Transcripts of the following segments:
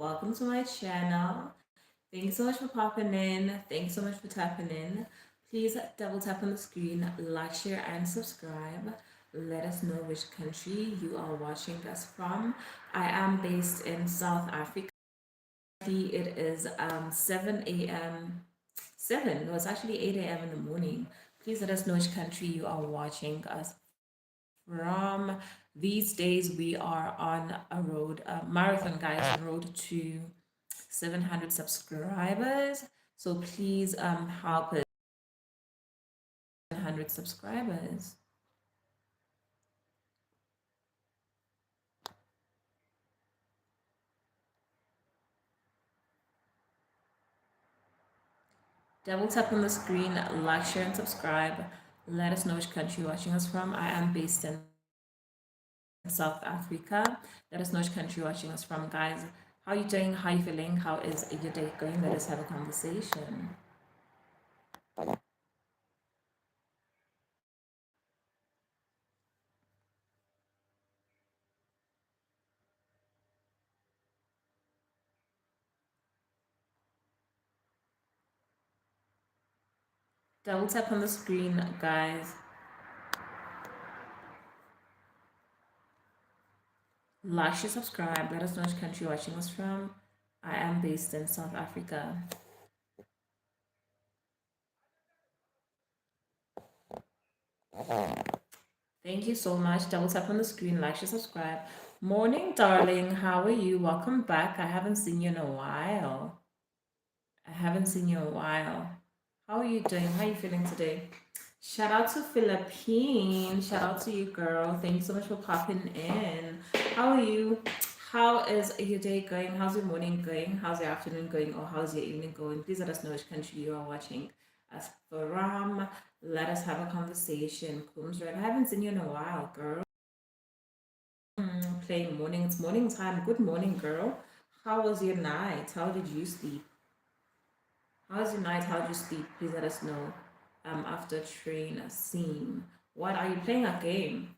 Welcome to my channel. Thank you so much for popping in. Thank you so much for tapping in. Please double tap on the screen, like, share, and subscribe. Let us know which country you are watching us from. I am based in South Africa. It is 7 a.m. 7, no, it's actually 8 a.m. in the morning. Please let us know which country you are watching us from. These days we are on a road, marathon, guys, road to 700 subscribers. So please help us 100 subscribers. Double tap on the screen, like, share, and subscribe. Let us know which country you're watching us from. I am based in South Africa. Let us know which country you're watching us from, guys. How are you doing? How are you feeling? How is your day going? Let us have a conversation. Double tap on the screen, guys. Like, share, subscribe. Let us know which country you're watching us from. I am based in South Africa. Thank you so much. Double tap on the screen, like, share, subscribe. Morning, darling. How are you? Welcome back. I haven't seen you in a while. I haven't seen you in a while. How are you doing? How are you feeling today? Shout out to Philippine. Shout out to you, girl. Thank you so much for popping in. How are you? How is your day going? How's your morning going? How's your afternoon going? Or how's your evening going? Please let us know which country you are watching us from. Let us have a conversation. Comes right. I haven't seen you in a while, girl. Playing morning. It's morning time. Good morning, girl. How was your night? How did you sleep? How was your night? How did you sleep? Please let us know. After train scene. What are you playing a game?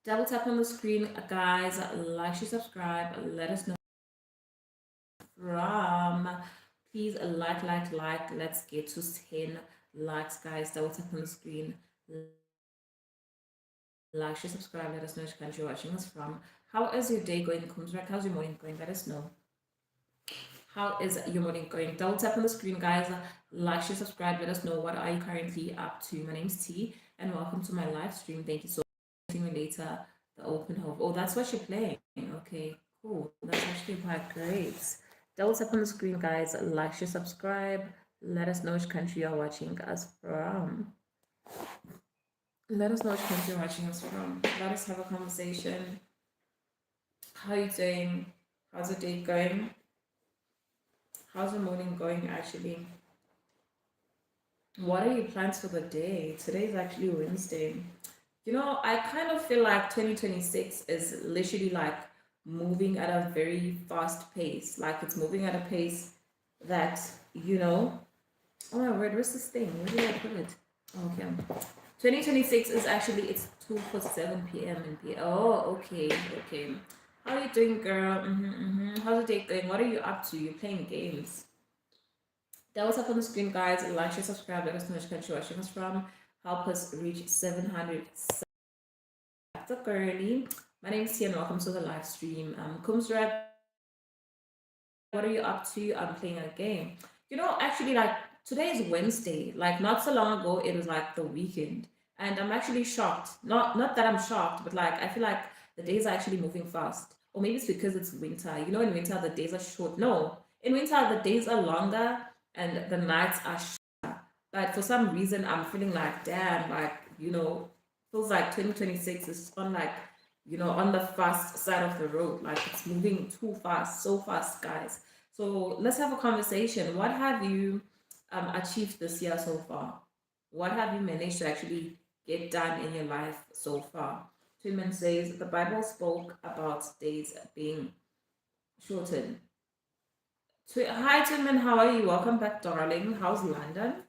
Double tap on the screen, guys. Like, share, subscribe. Let us know from. Please like. Let's get to 10 likes, guys. Double tap on the screen. Like, share, subscribe. Let us know which country you're watching us from. How is your day going? How's your morning going? Let us know. How is your morning going? Double tap on the screen, guys. Like, share, subscribe. Let us know what are you currently up to. My name's T, and welcome to my live stream. Thank you so much. See you later. The open home. Oh, that's what you're playing. Okay, cool. That's actually quite great. Double tap on the screen, guys. Like, share, subscribe. Let us know which country you're watching us from. Let us know which country you're watching us from. Let us have a conversation. How are you doing? How's the day going? How's the morning going, actually? What are your plans for the day? Today is actually Wednesday. I kind of feel like 2026 is literally like moving at a very fast pace. Like it's moving at a pace that, oh my word, where's this thing? Where did I put it? Okay. 2026 is actually, it's 2:47 p.m. in P. Oh, okay. How are you doing, girl? How's the day going? What are you up to? You're playing games. That was up on the screen, guys. Like, share, subscribe. Let us know which country you're watching us from. Help us reach 700 subs early. My name is Tia and welcome to the live stream. Kumsrad, what are you up to? I'm playing a game. Actually, like, today is Wednesday. Like, not so long ago, it was like the weekend. And I'm actually shocked. Not that I'm shocked, but like, I feel like the days are actually moving fast. Or maybe it's because it's winter. In winter, the days are short. No, in winter, the days are longer and the nights are shorter. But for some reason, I'm feeling like, damn, like, feels like 2026 is on like, on the fast side of the road. Like it's moving too fast, so fast, guys. So let's have a conversation. What have you achieved this year so far? What have you managed to actually get done in your life so far? Twinman says the Bible spoke about days being shortened. Hi, Twinman. How are you? Welcome back, darling. How's London?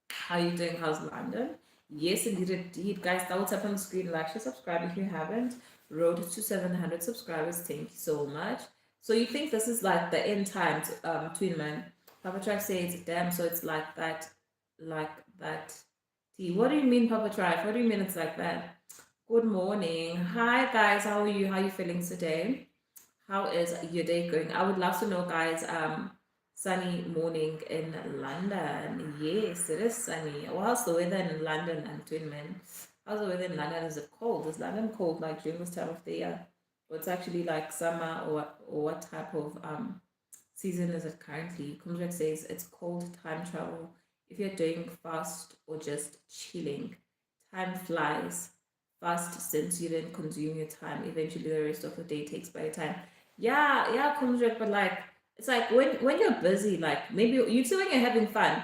How are you doing? How's London? Yes, indeed. Guys, double tap on the screen, like, share, subscribe if you haven't. Road to 700 subscribers. Thank you so much. So you think this is like the end times, Twin Man? Papa Tribe says, damn, so it's like that. T. What do you mean, Papa Tribe? What do you mean it's like that? Good morning. Hi guys, how are you? How are you feeling today? How is your day going? I would love to know, guys. Sunny morning in London. Yes, it is sunny. Well, how's the weather in London and Twin Men? How's the weather in London? Is it cold? Is London cold like during this time of the year? Or it's actually like summer, or what type of season is it currently? Kumjak says it's cold time travel. If you're doing fast or just chilling, time flies fast since you didn't consume your time. Eventually, the rest of the day takes by your time. Yeah, yeah, Kumjak, but like it's like when you're busy, like maybe you too when you're having fun,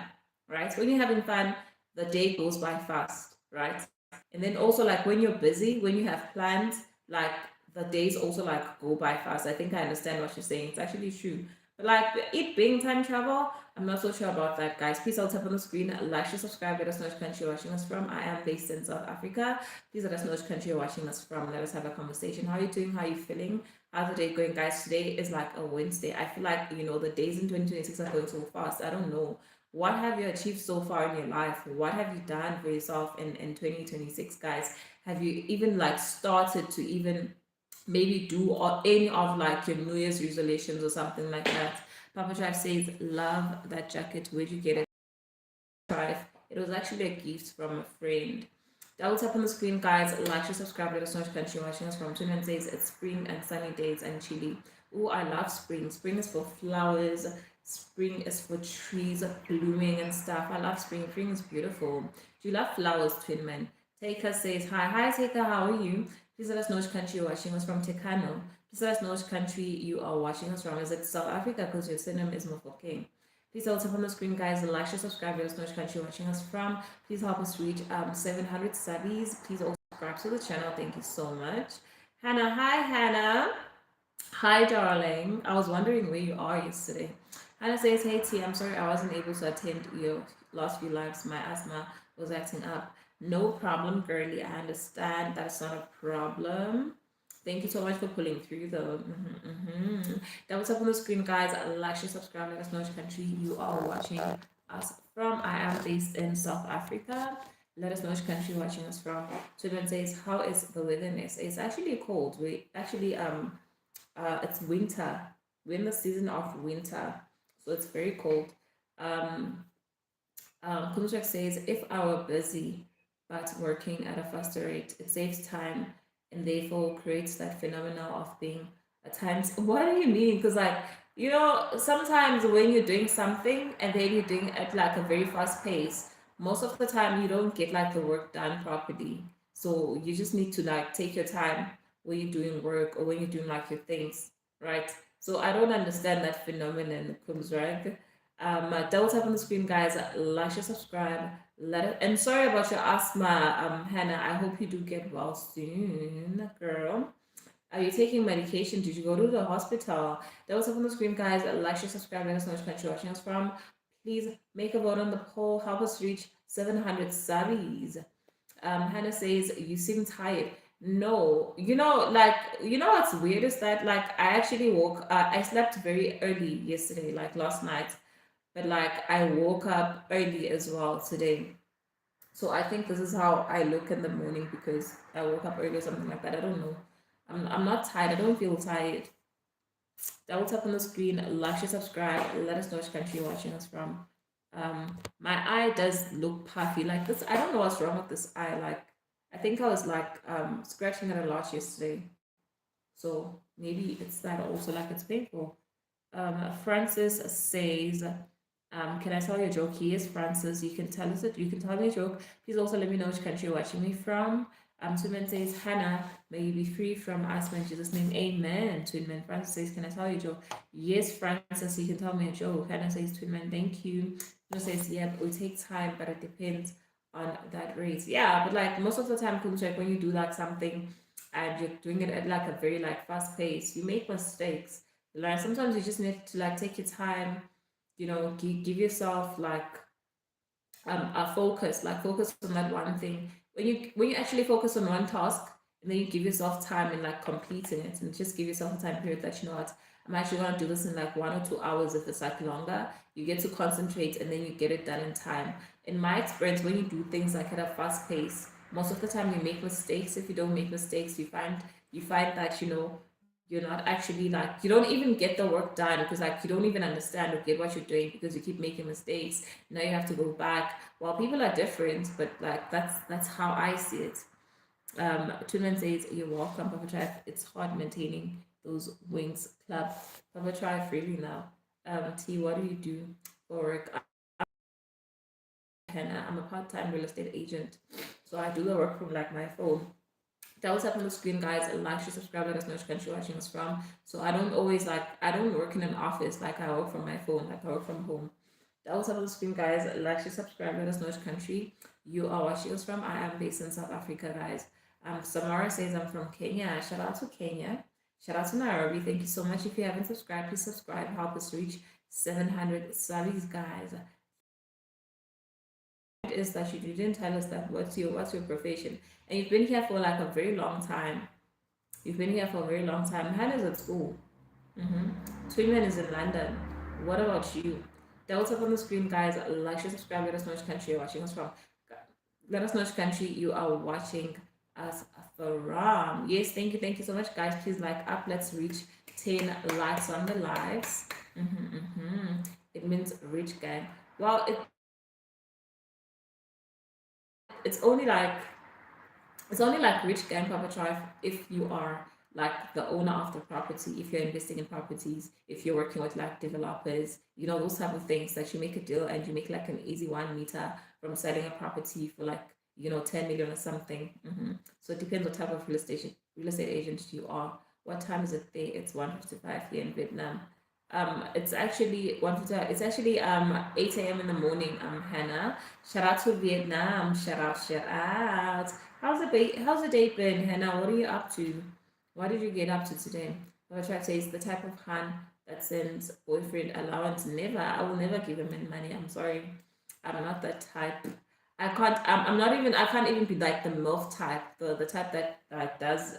right? When you're having fun, the day goes by fast, right? And then also like when you're busy, when you have plans, like the days also like go by fast. I think I understand what you're saying. It's actually true. But like it being time travel, I'm not so sure about that, guys. Please, I'll tap on the screen, like, share, subscribe. Let us know which country you're watching us from. I am based in South Africa. Please let us know which country you're watching us from. Let us have a conversation. How are you doing? How are you feeling? How's the day going, guys? Today is like a Wednesday. I feel like, the days in 2026 are going so fast. I don't know. What have you achieved so far in your life? What have you done for yourself in 2026, guys? Have you even like started to even maybe do or any of like your New Year's resolutions or something like that? Papa Drive says, love that jacket. Where'd you get it? Drive. It was actually a gift from a friend. Double tap on the screen, guys. Like, share, subscribe. Let us know which country you're watching us from. Tune in says it's spring and sunny days and chilly. Oh, I love spring. Spring is for flowers. Spring is for trees blooming and stuff. I love spring. Spring is beautiful. Do you love flowers, Twin Man? Taker says, hi. Hi, Taker. How are you? Please let us know which country you're watching us from. Tekano. Please let us know which country you are watching us from. Is it South Africa? Because your surname is Mofokeng. Please also tap on the screen, guys, like, share, subscribe. Let us know which country you're watching us from. Please help us reach 700 subbies. Please also subscribe to the channel. Thank you so much. Hannah, hi Hannah. Hi darling. I was wondering where you are yesterday. Hannah says, hey T, I'm sorry I wasn't able to attend your last few lives. My asthma was acting up. No problem, girly. I understand. That's not a problem. Thank you so much for pulling through though. That was up on the screen, guys. Like, share, subscribe. Let us know which country you are watching us from. I am based in South Africa. Let us know which country you're watching us from. Children says, how is the weather in SA? It's actually cold. We actually it's winter. We're in the season of winter, so it's very cold. Kunjak says, if I were busy but working at a faster rate, it saves time and therefore creates that phenomenon of being at times. What do you mean? Because, like, sometimes when you're doing something and then you're doing it at like a very fast pace, most of the time you don't get like the work done properly. So you just need to like take your time when you're doing work or when you're doing like your things, right? So I don't understand that phenomenon, Kunjak. Double tap on the screen, guys. Like, share, subscribe. And sorry about your asthma, Hannah. I hope you do get well soon, girl. Are you taking medication? Did you go to the hospital? Double tap on the screen, guys. Like, share, subscribe. Let us know which country you're watching us from. Please make a vote on the poll. Help us reach 700 subbies. Hannah says, you seem tired. No, what's weird is that like I actually I slept very early yesterday, like last night, but like I woke up early as well today. So I think this is how I look in the morning because I woke up early or something like that. I don't know. I'm not tired. I don't feel tired. Double tap on the screen, like, share, subscribe. Let us know which country you're watching us from. My eye does look puffy like this. I don't know what's wrong with this eye. Like I think I was like scratching it a lot yesterday. So maybe it's that also like it's painful. Francis says, can I tell you a joke? Yes, Francis, you can tell us it. You can tell me a joke. Please also let me know which country you're watching me from. Twinman says, Hannah, may you be free from asthma in Jesus' name. Amen. Twinman. Francis says, can I tell you a joke? Yes, Francis, you can tell me a joke. Hannah says, Twinman, thank you. Hannah says, yeah, it will take time, but it depends on that rate. Yeah, but like most of the time, Kunchek, when you do like something and you're doing it at like a very like fast pace, you make mistakes. Like sometimes you just need to like take your time, give yourself like a focus on that one thing. When you actually focus on one task, and then you give yourself time in like completing it, and just give yourself a time period that, you know what, I'm actually going to do this in like 1 or 2 hours. If it's like longer, you get to concentrate and then you get it done in time. In my experience, when you do things like at a fast pace, most of the time you make mistakes. If you don't make mistakes, you find that, you're not actually like, you don't even get the work done, because like you don't even understand or get what you're doing because you keep making mistakes. Now you have to go back. Well, people are different, but like that's how I see it. Twinman says, you're welcome, Papa Tribe. It's hard maintaining those wings club. Papa Tribe freely now. T, what do you do for work? Hannah, I'm a part-time real estate agent. So I do the work from like my phone. That was up on the screen, guys. Like, share, subscribe, let us know which country you're watching us from. So I don't work in an office, like I work from my phone, like I work from home. That was up on the screen, guys. Like, share, subscribe, let us know which country you are watching us from. I am based in South Africa, guys. Samara says I'm from Kenya. Shout out to Kenya. Shout out to Nairobi. Thank you so much. If you haven't subscribed, please subscribe. Help us reach 700 subbies, guys. Is that you didn't tell us that what's your profession, and you've been here for like a very long time. You've been here for a very long time. Hannah's at school. Twinman is in London. What about you? Delta up on the screen, guys. Like, share, subscribe. Let us know which country you're watching us from. Let us know which country you are watching us from. Yes, thank you so much, guys. Please like up. Let's reach 10 likes on the lives. It means rich gang. Well, it's only like rich gang, Papa Tribe, if you are like the owner of the property, if you're investing in properties, if you're working with like developers, those type of things, that you make a deal and you make like an easy 1 meter from selling a property for like 10 million or something. So it depends what type of real estate agent you are. What time is it there? It's 1:55 here in Vietnam. It's actually 1:55. It's actually 8 a.m. in the morning. Hannah. Shout out to Vietnam. Shout out, shout out. How's the day been, Hannah? What are you up to? What did you get up to today? What I try to say is the type of Han that sends boyfriend allowance. Never. I will never give him any money. I'm sorry. I'm not that type. I can't. I'm not even. I can't even be like the MILF type. The type that does.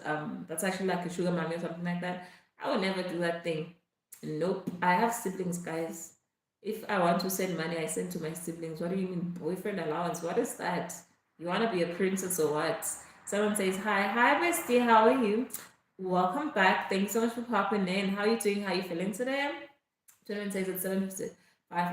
That's actually like a sugar mommy or something like that. I would never do that thing. Nope. I have siblings, guys. If I want to send money, I send to my siblings. What do you mean, boyfriend allowance? What is that? You want to be a princess or what? Someone says, hi, bestie, how are you? Welcome back. Thanks so much for popping in. How are you doing? How are you feeling today? Twinman says it's 7:55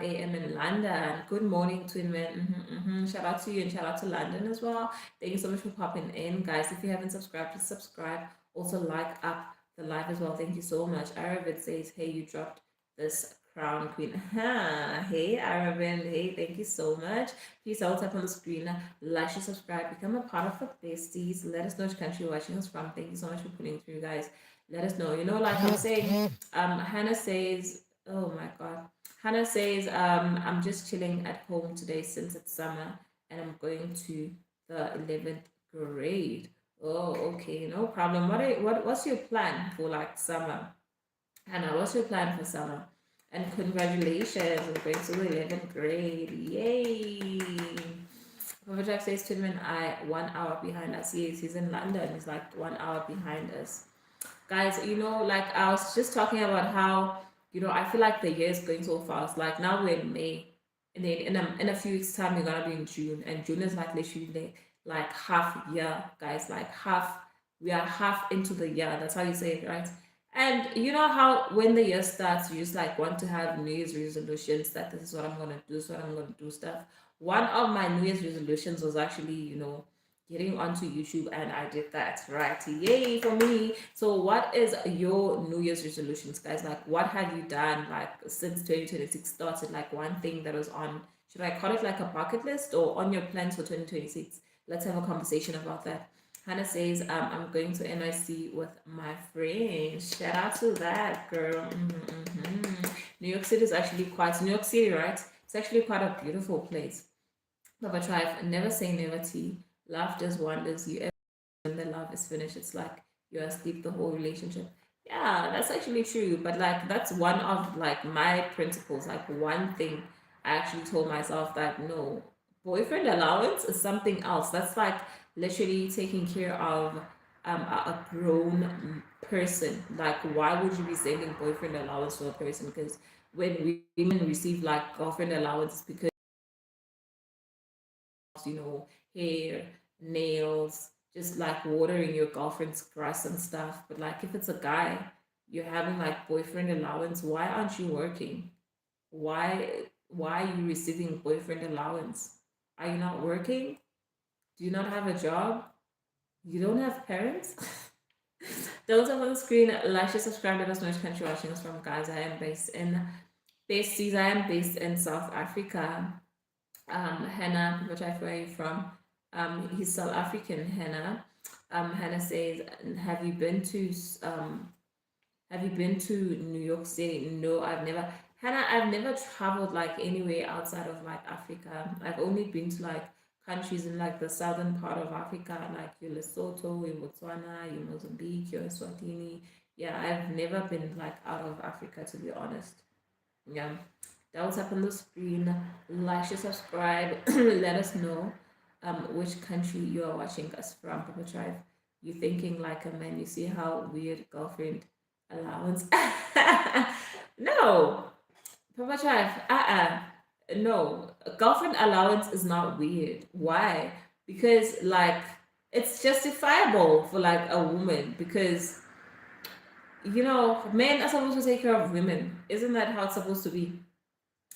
a.m. in London. Good morning, Twinman. Shout out to you and shout out to London as well. Thank you so much for popping in, guys. If you haven't subscribed, please subscribe. Also, like up the live as well. Thank you so much. Aravid says, hey, you dropped this crown queen. Hey, Aravind. Hey, thank you so much. Please also tap on the screen, like, share, subscribe, become a part of the besties. Let us know which country you're watching us from. Thank you so much for putting through, guys. Let us know. Like I'm saying, Hannah says, oh my God. Hannah says, I'm just chilling at home today since it's summer and I'm going to the 11th grade. Oh, okay, no problem. What's your plan for like summer? Hannah, what's your plan for summer? And congratulations on going to the 11th grade. Yay! Papa Jack says to him and I 1 hour behind us. Yes, he's in London. He's like 1 hour behind us. Guys, like I was just talking about how, I feel like the year is going so fast. Like now we're in May, and then in a few weeks' time we're gonna be in June, and June is like literally like half year, guys. Like we are half into the year. That's how you say it, right? And you know how when the year starts, you just like want to have New Year's resolutions that this is what I'm gonna do, this is what I'm gonna do stuff. One of my New Year's resolutions was actually, getting onto YouTube, and I did that, right? Yay for me. So what is your New Year's resolutions, guys? Like what have you done like since 2026 started? Like one thing that was on, should I call it like a bucket list or on your plans for 2026? Let's have a conversation about that. Hannah says, I'm going to NYC with my friends. Shout out to that, girl. New York City is actually New York City, right? It's actually quite a beautiful place. Papa Tribe, never say never, T. Love does wonders. When the love is finished, it's like you're asleep the whole relationship. Yeah, that's actually true. But like that's one of like my principles. Like one thing I actually told myself that no, boyfriend allowance is something else. That's like literally taking care of a grown person. Like, why would you be sending boyfriend allowance to a person? Because when women receive like girlfriend allowance, because you know, hair, nails, just like watering your girlfriend's grass and stuff. But like if it's a guy, you're having like boyfriend allowance, why aren't you working? Why are you receiving boyfriend allowance? Are you not working? Do you not have a job? You don't have parents? Those are on the screen. Like, share, subscribe, let us know which country you're watching us from, guys. I am based in South Africa. Hannah, which where are you from? He's South African, Hannah. Hannah says, have you been to New York City? No, I've never. Hannah, I've never traveled like anywhere outside of like Africa. I've only been to like countries in like the southern part of Africa, like your Lesotho, your Botswana, your Mozambique, your Eswatini. Yeah, I've never been like out of Africa, to be honest. Yeah, that was up on the screen. Like, share, subscribe. Let us know which country you are watching us from, Papa Tribe. You thinking like a man? You see how weird girlfriend allowance? No, Papa Tribe. No, girlfriend allowance is not weird. Why? Because like it's justifiable for like a woman because men are supposed to take care of women. Isn't that how it's supposed to be?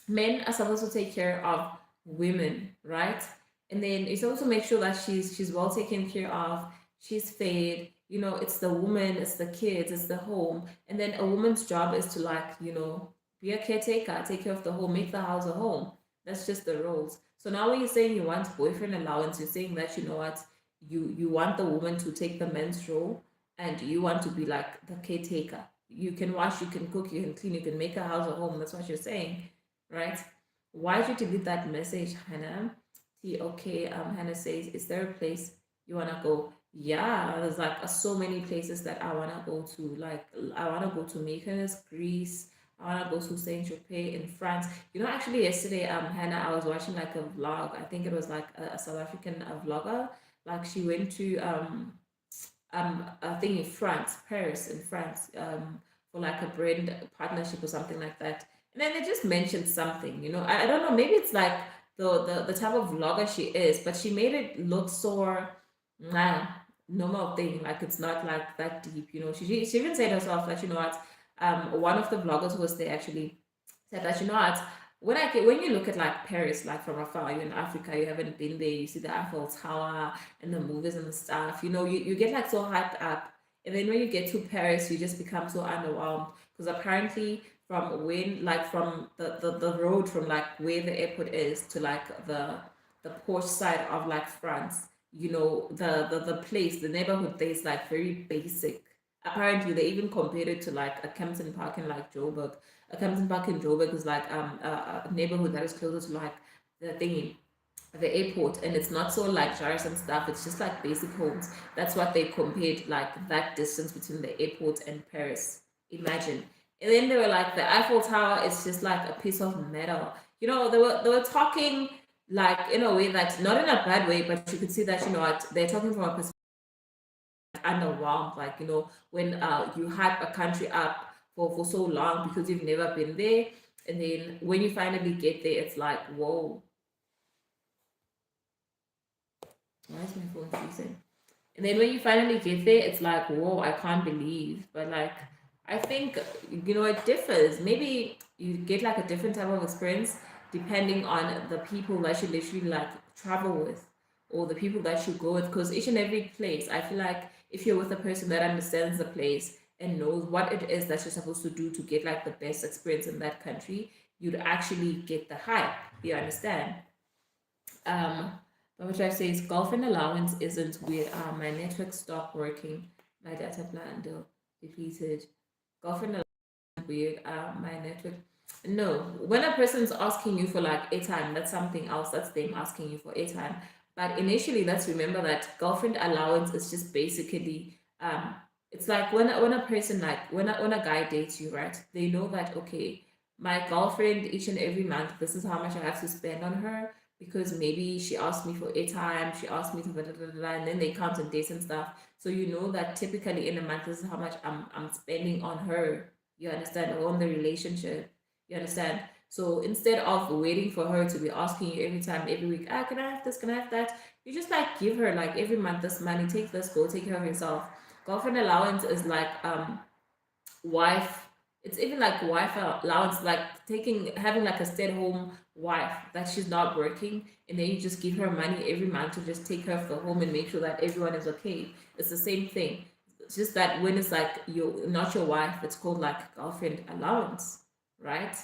Men are supposed to take care of women, right? And then it's also make sure that she's well taken care of, she's fed. It's the woman, it's the kids, it's the home, and then a woman's job is to like be a caretaker, take care of the home, make the house a home. That's just the roles. So now when you're saying you want boyfriend allowance, you're saying that what you want the woman to take the men's role, and you want to be like the caretaker. You can wash, you can cook, you can clean, you can make a house a home. That's what you're saying, right? Why did you delete that message, Hannah? Okay, Hannah says, is there a place you wanna go? Yeah, there's like so many places that I wanna go to. Like I wanna go to Mykonos, Greece. I wanna go to Saint Tropez in France. Actually yesterday, Hannah, I was watching like a vlog. I think it was like a South African vlogger. Like she went to I think in France, Paris in France, for like a brand partnership or something like that. And then they just mentioned something, I don't know, maybe it's like the type of vlogger she is, but she made it look so nah, normal thing, like it's not like that deep, she even said herself that one of the vloggers who was there actually said that when you look at like Paris, like from afar, you're in Africa, you haven't been there, you see the Eiffel Tower and the movies and the stuff, you get like so hyped up. And then when you get to Paris, you just become so underwhelmed. Because apparently from the road from like where the airport is to like the Porsche side of like France, the place, the neighborhood there is like very basic. Apparently they even compared it to like a Kempton Park in like Joburg. A Kempton Park in Joburg is like a neighborhood that is closer to like the thingy, the airport, and it's not so luxurious and stuff. It's just like basic homes. That's what they compared, like that distance between the airport and Paris. Imagine. And then they were like, the Eiffel Tower is just like a piece of metal. They were talking like in a way that not in a bad way, but you could see that what they're talking from a perspective underwhelmed, like when you hype a country up for so long because you've never been there, and then when you finally get there, it's like, whoa, why is my phone freezing? And then when you finally get there, it's like, whoa, I can't believe. But like, I think, it differs. Maybe you get like a different type of experience depending on the people that you literally like travel with, or the people that you go with. Because each and every place, I feel like if you're with a person that understands the place and knows what it is that you're supposed to do to get like the best experience in that country, you'd actually get the hype. You understand? Um, but what I say is girlfriend allowance isn't weird. My network stopped working. My data plan though depleted. Girlfriend allowance weird. My network. No, when a person's asking you for like airtime, that's something else. That's them asking you for airtime. But initially, let's remember that girlfriend allowance is just basically it's like when a person like when a guy dates you, right? They know that okay, my girlfriend each and every month, this is how much I have to spend on her because maybe she asked me for airtime, she asked me to and then they count on dates and stuff. So you know that typically in a month, this is how much I'm spending on her. You understand? Or on the relationship. You understand? So instead of waiting for her to be asking you every time, every week, ah, can I have this? Can I have that? You just like give her like every month this money, take this, go take care of yourself. Girlfriend allowance is like wife, it's even like wife allowance, like having like a stay-at-home wife that she's not working, and then you just give her money every month to just take care of the home and make sure that everyone is okay. It's the same thing. It's just that when it's like you not your wife, it's called like girlfriend allowance, right?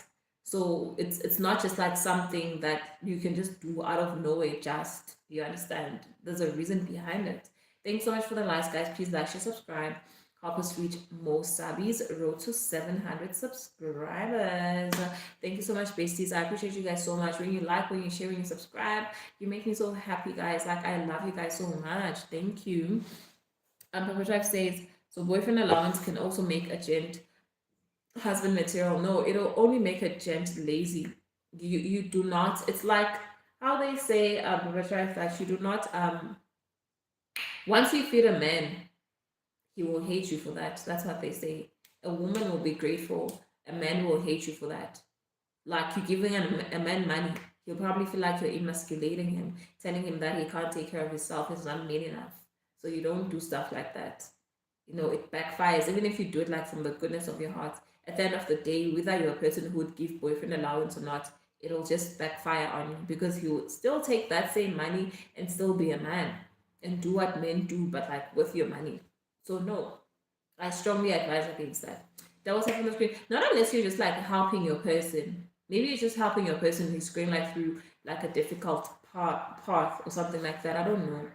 So it's not just like something that you can just do out of nowhere. Just, you understand, there's a reason behind it. Thanks so much for the likes, guys. Please like, share, subscribe. Help us reach more subbies. Road to 700 subscribers. Thank you so much, besties. I appreciate you guys so much. When you like, when you share, when you subscribe, you make me so happy, guys. Like, I love you guys so much. Thank you. Papa Drive says, so boyfriend allowance can also make a gent husband material. No, it'll only make a gent lazy. You do not. It's like how they say, Papa Drive, that you do not once you feed a man, he will hate you for that. That's what they say. A woman will be grateful. A man will hate you for that. Like you're giving a man money, he'll probably feel like you're emasculating him, telling him that he can't take care of himself, he's not made enough. So you don't do stuff like that. You know, it backfires. Even if you do it like from the goodness of your heart, at the end of the day, whether you're a person who would give boyfriend allowance or not, it'll just backfire on you because you'll still take that same money and still be a man and do what men do, but like with your money. So no, I strongly advise against that. That was happening on the screen. Not unless you're just like helping your person. Maybe you're just helping your person who's going like through like a difficult path or something like that. I don't know.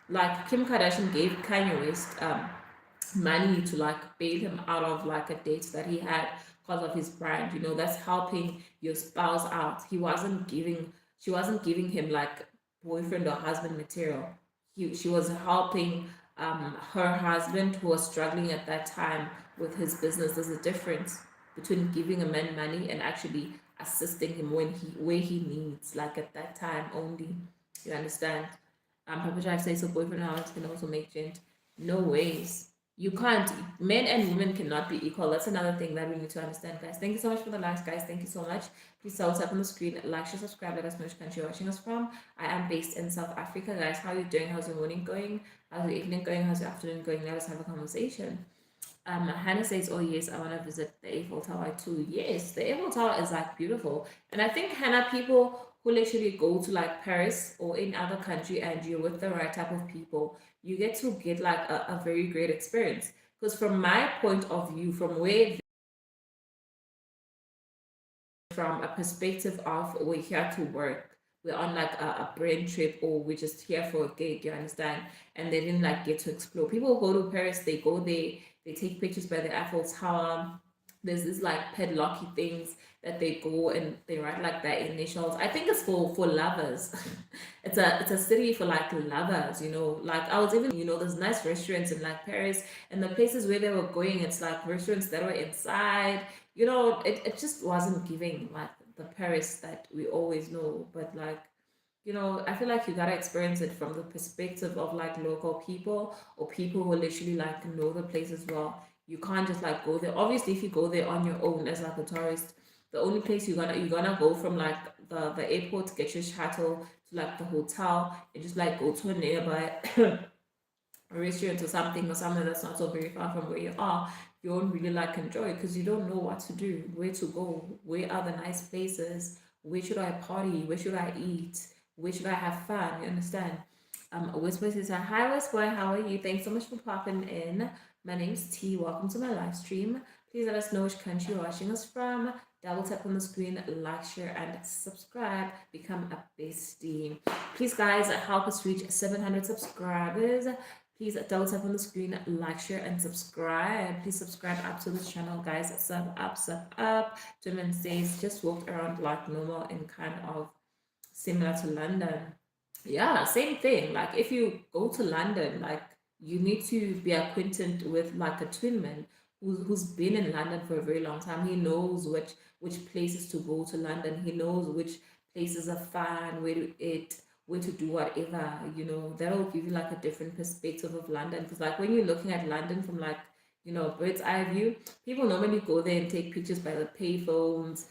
Like Kim Kardashian gave Kanye West money to like bail him out of like a date that he had because of his brand. You know, that's helping your spouse out. She wasn't giving him like boyfriend or husband material. She was helping her husband who was struggling at that time with his business. There's a difference between giving a man money and actually assisting him when where he needs, like at that time only. You understand? Papa Jack says so boyfriend allowance can also make gent. No ways. You can't. Men and women cannot be equal. That's another thing that we need to understand, guys. Thank you so much for the likes, guys. Thank you so much. Please tell us up on the screen, like, share, subscribe, let us know which country you're watching us from. I am based in South Africa, guys. How are you doing? How's your morning going? How's your evening going? How's your afternoon going? Let us have a conversation. Hannah says, oh yes, I want to visit the Eiffel Tower too. Yes, the Eiffel Tower is like beautiful. And I think, Hannah, people who literally go to like Paris or in other country and you're with the right type of people, you get to get like a very great experience. Because from my point of view, from a perspective of we're here to work, we're on like a brain trip, or we're just here for a gig, you understand? And they didn't like get to explore. People go to Paris, they go there, they take pictures by the Eiffel Tower. There's this like padlocky things that they go and they write like their initials. I think it's for lovers. It's a city for like lovers, you know. Like I was even, you know, there's nice restaurants in like Paris, and the places where they were going, it's like restaurants that were inside. You know, it just wasn't giving like the Paris that we always know. But like, you know, I feel like you gotta experience it from the perspective of like local people or people who literally like know the place as well. You can't just like go there. Obviously, if you go there on your own as like a tourist, the only place you're gonna go from like the airport, get your shuttle to like the hotel, and just like go to a nearby restaurant or something that's not so very far from where you are. You won't really like enjoy it because you don't know what to do, where to go, where are the nice places, where should I party, where should I eat, where should I have fun, you understand? Whisper says, hi Whisper, how are you? Thanks so much for popping in. My name's T. Welcome to my live stream. Please let us know which country you're watching us from. Double tap on the screen, like, share, and subscribe. Become a bestie. Please, guys, help us reach 700 subscribers. Please double tap on the screen, like, share, and subscribe. Please subscribe up to this channel, guys. Sub up, sub up. German says just walked around like normal and kind of similar to London. Yeah, same thing. Like if you go to London, like you need to be acquainted with like a twin man who's been in London for a very long time. He knows which places to go to London. He knows which places are fun, where to eat, where to do whatever, that'll give you like a different perspective of London. Because like when you're looking at London from like, bird's eye view, people normally go there and take pictures by the payphones.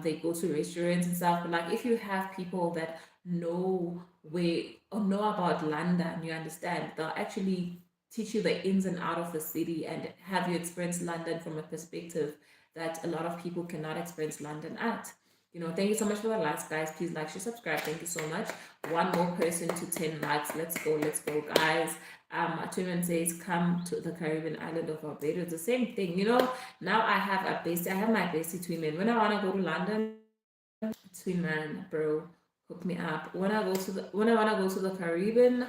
They go to restaurants and stuff. But like if you have people that know where or know about London, you understand, they'll actually teach you the ins and out of the city and have you experience London from a perspective that a lot of people cannot experience London at. Thank you so much for the likes, guys. Please like, share, subscribe. Thank you so much. One more person to 10 likes. Let's go, guys. Twinman says, come to the Caribbean island of Barbados. The same thing, Now I have a bestie. I have my bestie Twinman. When I want to go to London, Twinman, bro, hook me up. When I want to go to the Caribbean,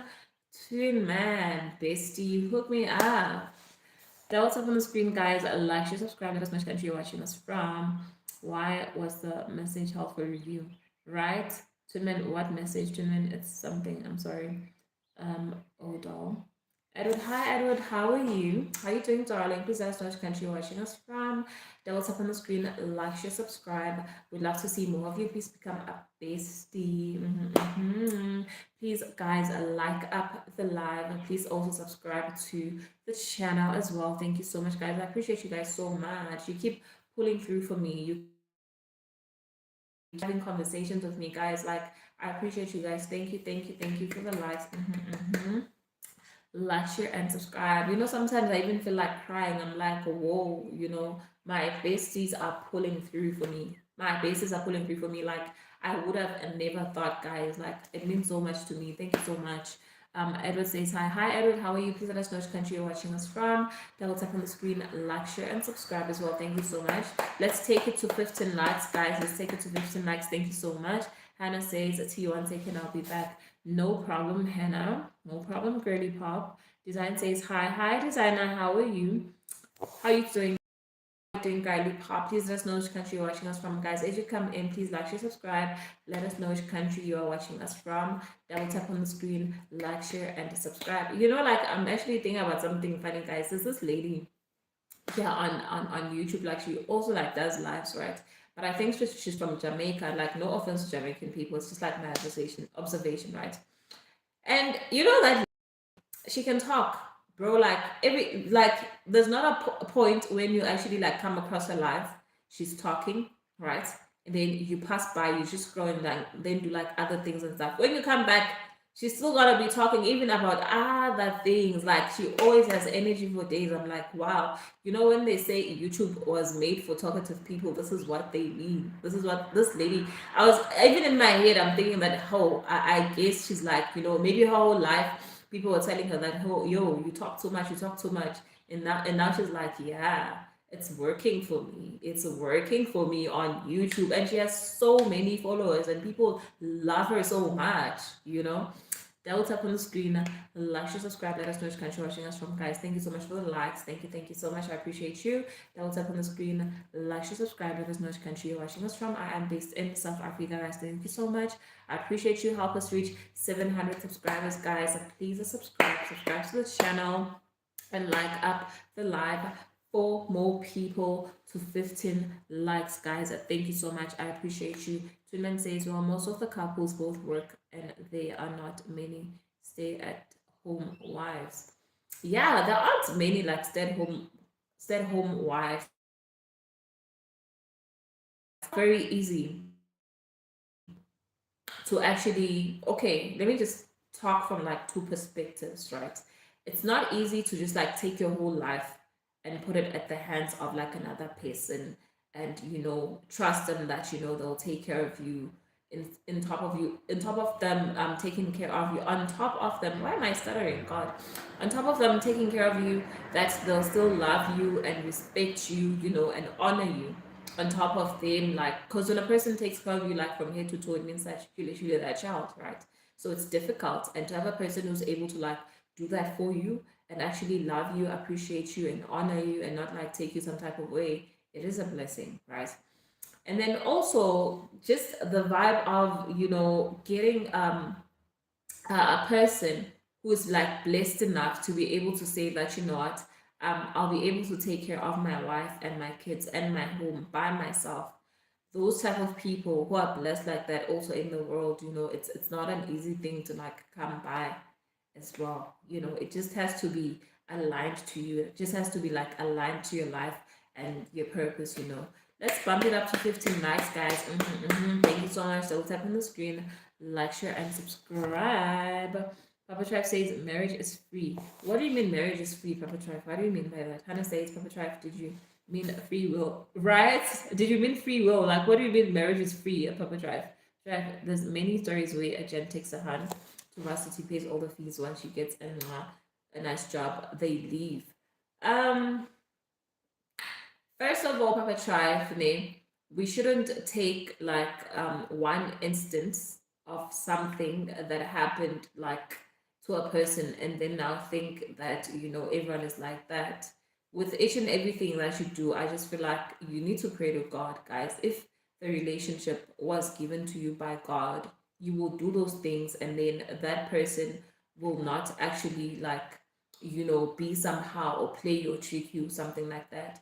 Twinman, bestie, hook me up. That was up on the screen, guys. Like, share, subscribe. Let us know which country you're watching us from. Why was the message held for review? Right? Twinman, what message? Twinman, it's something. I'm sorry. Odal. Edward, hi Edward, how are you? How are you doing, darling? Please let us know which country you're watching us from. Double up on the screen, like, share, subscribe. We'd love to see more of you. Please become a bestie. Please, guys, like up the live. Please also subscribe to the channel as well. Thank you so much, guys. I appreciate you guys so much. You keep pulling through for me. You having conversations with me, guys. Like, I appreciate you guys. Thank you for the likes. Like, share, and subscribe. Sometimes I even feel like crying. I'm like, whoa, my besties are pulling through for me. Like, I would have never thought, guys. Like, it means so much to me. Thank you so much. Edward says hi. Hi, Edward. How are you? Please let us know which country you're watching us from. Double tap on the screen, like, share, and subscribe as well. Thank you so much. Let's take it to 15 likes, guys. Let's take it to 15 likes. Thank you so much. Hannah says, see you 1 second. I'll be back. No problem, Hannah. No problem, girly pop. Design says hi. Hi, designer. How are you? How are you doing? Doing girly pop. Please let us know which country you're watching us from, guys. As you come in, please like, share, subscribe. Let us know which country you are watching us from. Double tap on the screen, like, share, and subscribe. Like, I'm actually thinking about something funny, guys. There's this lady here on YouTube, like, she also like does lives, right? But I think she's from Jamaica. Like, no offense to Jamaican people, it's just like my observation, right? And that she can talk, bro. Like, there's not a point when you actually like come across her live. She's talking, right? And then you pass by, you just scrolling down, then do like other things and stuff. When you come back, she's still gonna be talking even about other things. Like, she always has energy for days. I'm like, wow. When they say YouTube was made for talkative people, this is what they mean. This is what this lady. I was even in my head. I'm thinking that, I guess she's like, maybe her whole life people were telling her that, oh, yo, you talk too much, and now she's like, yeah, it's working for me. It's working for me on YouTube, and she has so many followers, and people love her so much. Double tap on the screen, like, share, subscribe. Let us know which country you're watching us from, guys. Thank you so much for the likes. Thank you so much. I appreciate you. Double tap on the screen, like, share, subscribe. Let us know which country you're watching us from. I am based in South Africa, guys. Thank you so much. I appreciate you. Help us reach 700 subscribers, guys. Please subscribe to the channel, and like up the live for more people to 15 likes, guys. Thank you so much. I appreciate you. Twinman says, well, most of the couples both work and there are not many stay-at-home wives. Yeah, there aren't many like stay-at-home wives. Very easy to actually, okay, let me just talk from like two perspectives, right? It's not easy to just like take your whole life and put it at the hands of like another person, and trust them that they'll take care of you, in top of them taking care of you, on top of them, why am I stuttering, god, on top of them taking care of you, that they'll still love you and respect you, and honor you, on top of them, like, because when a person takes care of you like from head to toe, it means that you literally their child, right? So it's difficult, and to have a person who's able to like do that for you and actually love you, appreciate you, and honor you, and not like take you some type of way, it is a blessing, right? And then also just the vibe of getting a person who's like blessed enough to be able to say that, what, I'll be able to take care of my wife and my kids and my home by myself. those type of people who are blessed like that also in the world, it's not an easy thing to like come by as well. It just has to be aligned to you. It just has to be like aligned to your life and your purpose. Let's bump it up to 15 likes, guys. Thank you so much. So tap on the screen, like, share, and subscribe. Papa Tribe says marriage is free. What do you mean marriage is free, Papa Tribe? What do you mean by that? Hannah says, Papa Tribe, did you mean free will? Right? Did you mean free will? Like, what do you mean marriage is free, Papa Tribe? There's many stories where a Jen takes a hand to varsity, pays all the fees once she gets a nice job, they leave. First of all, Papa Tribe, for me, we shouldn't take like one instance of something that happened like to a person and then now think that everyone is like that. With each and everything that you do, I just feel like you need to pray to God, guys. If the relationship was given to you by God, you will do those things, and then that person will not actually like be somehow or play you or trick you, something like that.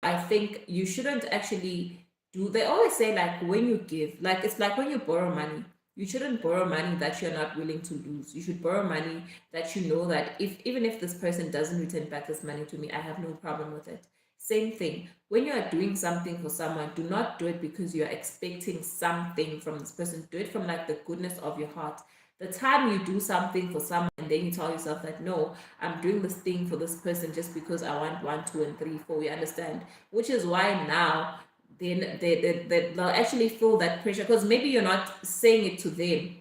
I think you shouldn't actually do. They always say like when you give, like it's like when you borrow money, you shouldn't borrow money that you're not willing to lose. You should borrow money that you know that if even if this person doesn't return back this money to me, I have no problem with it. Same thing. When you are doing something for someone, do not do it because you are expecting something from this person. Do it from like the goodness of your heart. The time you do something for someone and then you tell yourself that no, I'm doing this thing for this person just because I want one, two, and three, four. You understand? Which is why now then they'll actually feel that pressure because maybe you're not saying it to them,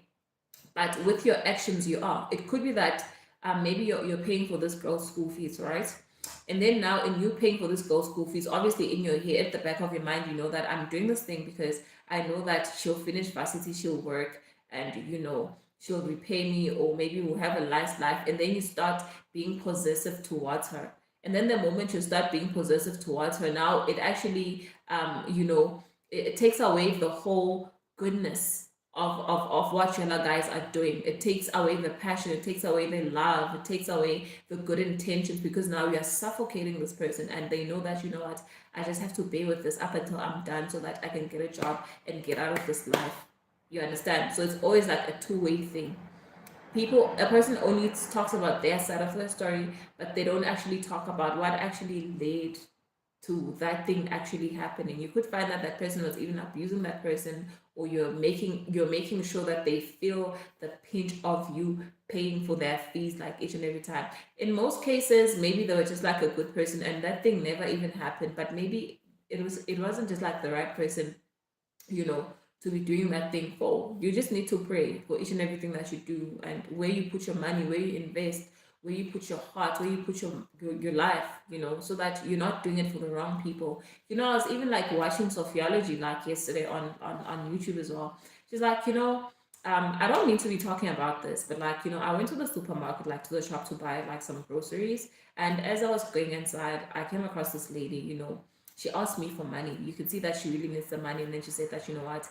but with your actions you are. It could be that maybe you're paying for this girl's school fees, right? And then now in you paying for this girl's school fees, obviously in your head, at the back of your mind, you know that I'm doing this thing because I know that she'll finish varsity, she'll work, and she'll repay me, or maybe we'll have a nice life. And then you start being possessive towards her. And then the moment you start being possessive towards her, now it actually it takes away the whole goodness of what you guys are doing. It takes away the passion, it takes away the love, it takes away the good intentions, because now you are suffocating this person and they know that what, I just have to bear with this up until I'm done so that I can get a job and get out of this life. You understand? So it's always like a two-way thing. A person only talks about their side of the story, but they don't actually talk about what actually led to that thing actually happening. You could find that that person was even abusing that person, or you're making sure that they feel the pinch of you paying for their fees like each and every time. In most cases, maybe they were just like a good person and that thing never even happened, but maybe it wasn't just like the right person, you know, to be doing that thing for. You just need to pray for each and everything that you do, and where you put your money, where you invest, where you put your heart, where you put your life, so that you're not doing it for the wrong people. I was even like watching Sophiology like yesterday on YouTube as well. She's like, I don't mean to be talking about this, but like, I went to the supermarket, like to the shop to buy like some groceries. And as I was going inside, I came across this lady, she asked me for money. You could see that she really needs the money. And then she said that, what,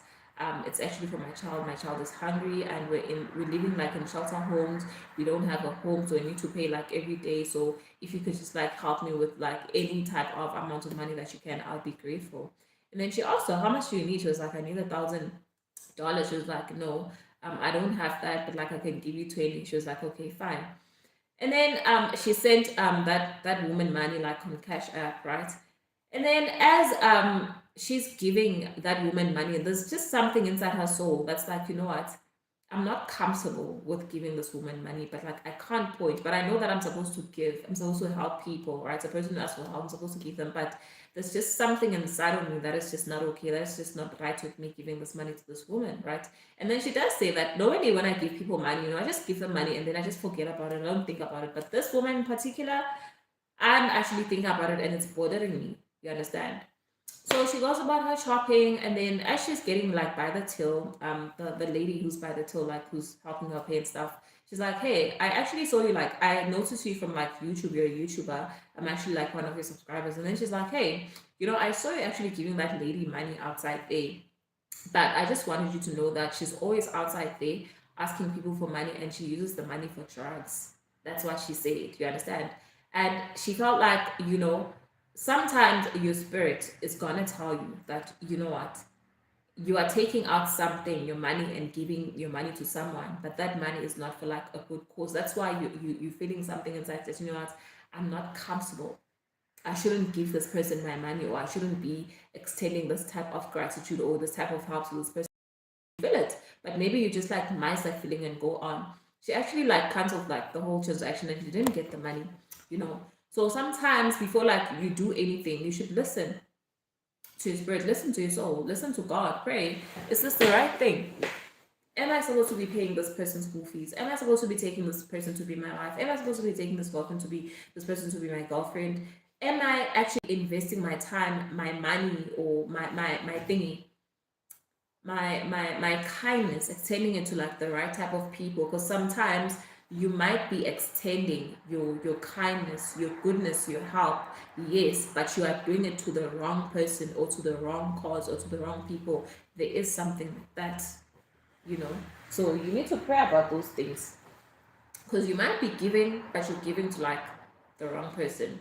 it's actually for my child. My child is hungry, and we're living like in shelter homes. We don't have a home, so I need to pay like every day. So if you could just like help me with like any type of amount of money that you can, I'll be grateful. And then she asked her, how much do you need? She was like, I need $1,000. She was like, no, I don't have that, but like I can give you 20. She was like, okay, fine. And then she sent that woman money like on Cash App, right? And then as she's giving that woman money, there's just something inside her soul that's like, what? I'm not comfortable with giving this woman money, but like I can't point. But I know that I'm supposed to give. I'm supposed to help people, right? So a person who asks for help, I'm supposed to give them. But there's just something inside of me that is just not okay. That's just not right with me giving this money to this woman, right? And then she does say that normally when I give people money, I just give them money and then I just forget about it. I don't think about it. But this woman in particular, I'm actually thinking about it and it's bothering me. You understand? So she goes about her shopping, and then as she's getting like by the till, the lady who's by the till, like who's helping her pay and stuff, she's like, hey, I actually saw you, like I noticed you from like YouTube, you're a YouTuber. I'm actually like one of your subscribers. And then she's like, hey, I saw you actually giving that lady money outside there. But I just wanted you to know that she's always outside there asking people for money, and she uses the money for drugs. That's what she said. You understand? And she felt like, sometimes your spirit is gonna tell you that, you know what, you are taking out something, your money, and giving your money to someone, but that money is not for like a good cause. That's why you're feeling something inside that, you know what, I'm not comfortable. I shouldn't give this person my money, or I shouldn't be extending this type of gratitude or this type of help to this person. Feel it, but maybe you just like minds that feeling and go on. She actually like canceled like the whole transaction and she didn't get the money, you know. So sometimes before like you do anything, you should listen to your spirit, listen to your soul, listen to God, pray. Is this the right thing? Am I supposed to be paying this person's school fees? Am I supposed to be taking this person to be my wife? Am I supposed to be taking this girlfriend to be this person to be my girlfriend? Am I actually investing my time, my money, or my thingy, my kindness, extending it to like the right type of people? Because sometimes you might be extending your kindness, your goodness, your help, yes, but you are doing it to the wrong person or to the wrong cause or to the wrong people. There is something like that, you know. So you need to pray about those things, because you might be giving, but you're giving to like the wrong person.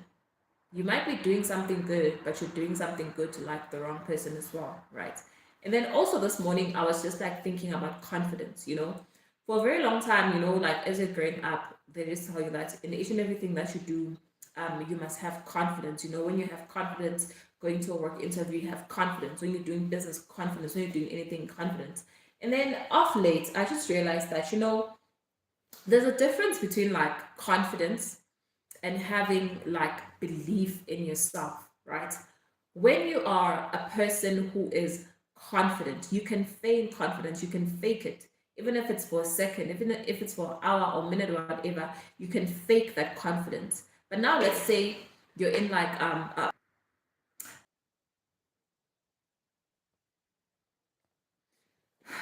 You might be doing something good, but you're doing something good to like the wrong person as well, right? And then also this morning, I was just like thinking about confidence, you know. For a very long time, you know, like as you're growing up, they just tell you that in each and everything that you do, you must have confidence. You know, when you have confidence going to a work interview, you have confidence. When you're doing business, confidence. When you're doing anything, confidence. And then off late, I just realized that, you know, there's a difference between like confidence and having like belief in yourself, right? When you are a person who is confident, you can feign confidence, you can fake it, even if it's for a second, even if it's for an hour or minute or whatever, you can fake that confidence. But now let's say you're in like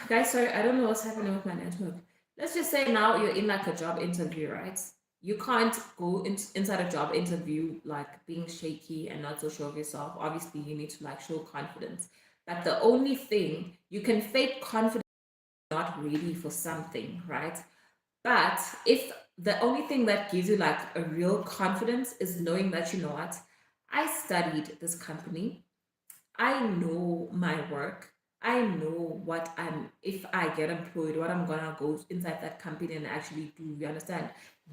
guys, sorry, I don't know what's happening with my network. Let's just say now you're in like a job interview, right? You can't go inside a job interview like being shaky and not so sure of yourself. Obviously, you need to like show confidence. But the only thing you can fake confidence, not ready for something, right? But if the only thing that gives you like a real confidence is knowing that, you know what, I studied this company, I know my work. I know what I'm, if I get employed, what I'm gonna go inside that company and actually do. You understand?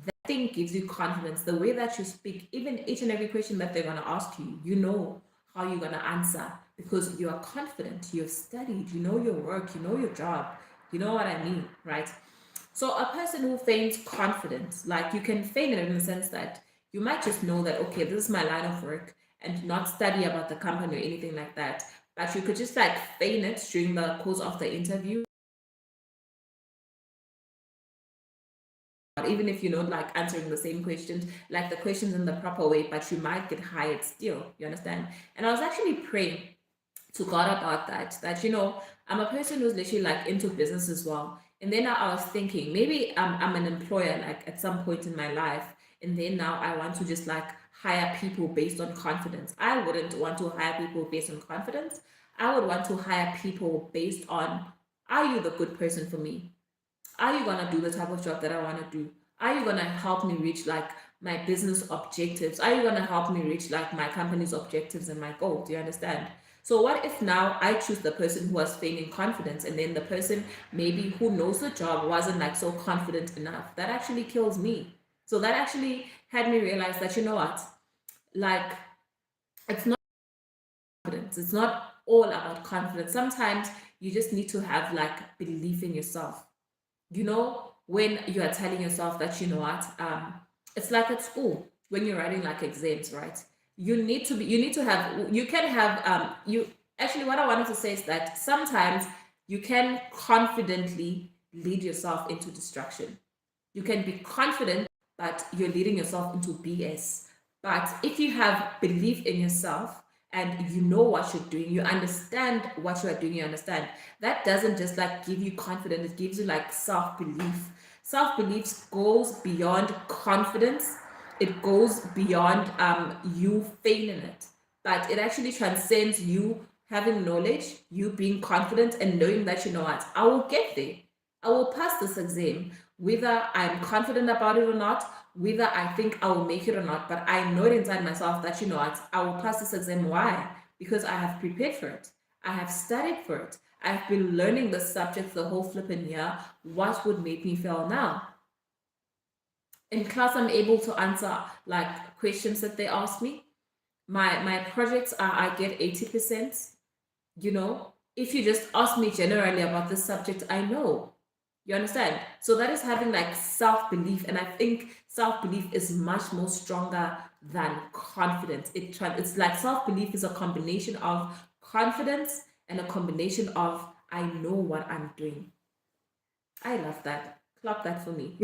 That thing gives you confidence. The way that you speak, even each and every question that they're gonna ask you, you know how you're gonna answer because you are confident, you've studied, you know your work, you know your job. You know what I mean, right? So a person who feigns confidence, like you can feign it in the sense that you might just know that, okay, this is my line of work, and not study about the company or anything like that. But you could just like feign it during the course of the interview, even if you're not like answering the same questions, like the questions in the proper way, but you might get hired still. You understand? And I was actually praying to God about that. That, you know, I'm a person who's literally like into business as well. And then I was thinking maybe I'm an employer like at some point in my life. And then now I want to just like hire people based on confidence. I wouldn't want to hire people based on confidence. I would want to hire people based on, are you the good person for me? Are you gonna do the type of job that I want to do? Are you gonna help me reach like my business objectives? Are you gonna help me reach like my company's objectives and my goals? Do you understand? So what if now I choose the person who was feigning confidence, and then the person maybe who knows the job wasn't like so confident enough? That actually kills me. So that actually had me realize that, you know what, like it's not confidence. It's not all about confidence. Sometimes you just need to have like belief in yourself. You know, when you are telling yourself that, you know what, it's like at school when you're writing like exams, right? You need to have, you can have, you actually, what I wanted to say is that sometimes you can confidently lead yourself into destruction. You can be confident, but you're leading yourself into BS. But if you have belief in yourself and you know what you're doing, you understand what you are doing, you understand, that doesn't just like give you confidence, it gives you like self belief. Self belief goes beyond confidence, it goes beyond you feigning it, but it actually transcends you having knowledge, you being confident, and knowing that, you know what, I will get there. I will pass this exam, whether I'm confident about it or not, whether I think I will make it or not, but I know it inside myself that, you know what, I will pass this exam. Why? Because I have prepared for it. I have studied for it. I've been learning the subject the whole flipping year. What would make me fail now? In class, I'm able to answer like questions that they ask me. My projects are, I get 80%. You know, if you just ask me generally about this subject, I know. You understand? So that is having like self-belief, and I think self-belief is much more stronger than confidence. It's like self-belief is a combination of confidence and a combination of I know what I'm doing. I love that. Clap that for me.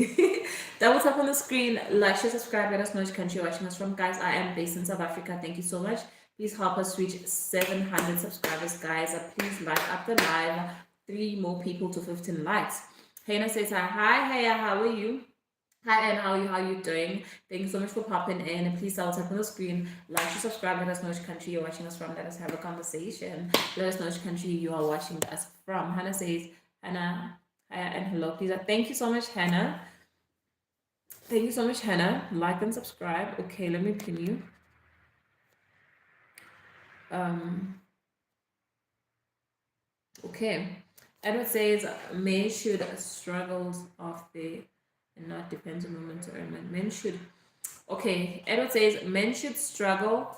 Double tap on the screen, like, share, subscribe, let us know which country you're watching us from. Guys, I am based in South Africa. Thank you so much. Please help us reach 700 subscribers, guys. Please like up the live. 3 more people to 15 likes. Hannah says hi. Hey, how are you? Hi, and how are you doing? Thank you so much for popping in. Please double tap on the screen, like, share, subscribe, let us know which country you're watching us from. Let us have a conversation. Let us know which country you are watching us from. Hannah says, Hannah, and hello, please. Thank you so much, Hannah. Thank you so much, Hannah. Like and subscribe. Okay, let me pin you. Okay. Edward says men should struggle off the and not depend on women to earn money. Men should. Okay, Edward says men should struggle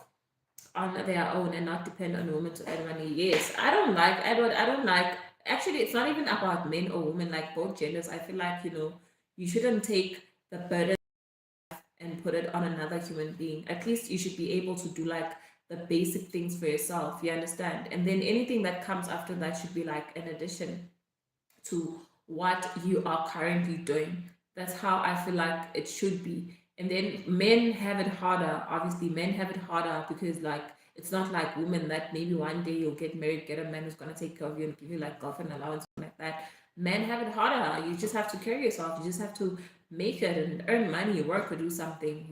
on their own and not depend on women to earn money. Yes, I don't like Edward. I don't like. Actually, it's not even about men or women. Like both genders, I feel like you shouldn't take the burden and put it on another human being. At least you should be able to do like the basic things for yourself. You understand? And then anything that comes after that should be like an addition to what you are currently doing. That's how I feel like it should be. And then men have it harder. Obviously, men have it harder because like it's not like women that maybe one day you'll get married, get a man who's gonna take care of you and give you like girlfriend allowance like that. Men have it harder. You just have to carry yourself. You just have to make it and earn money, work or do something.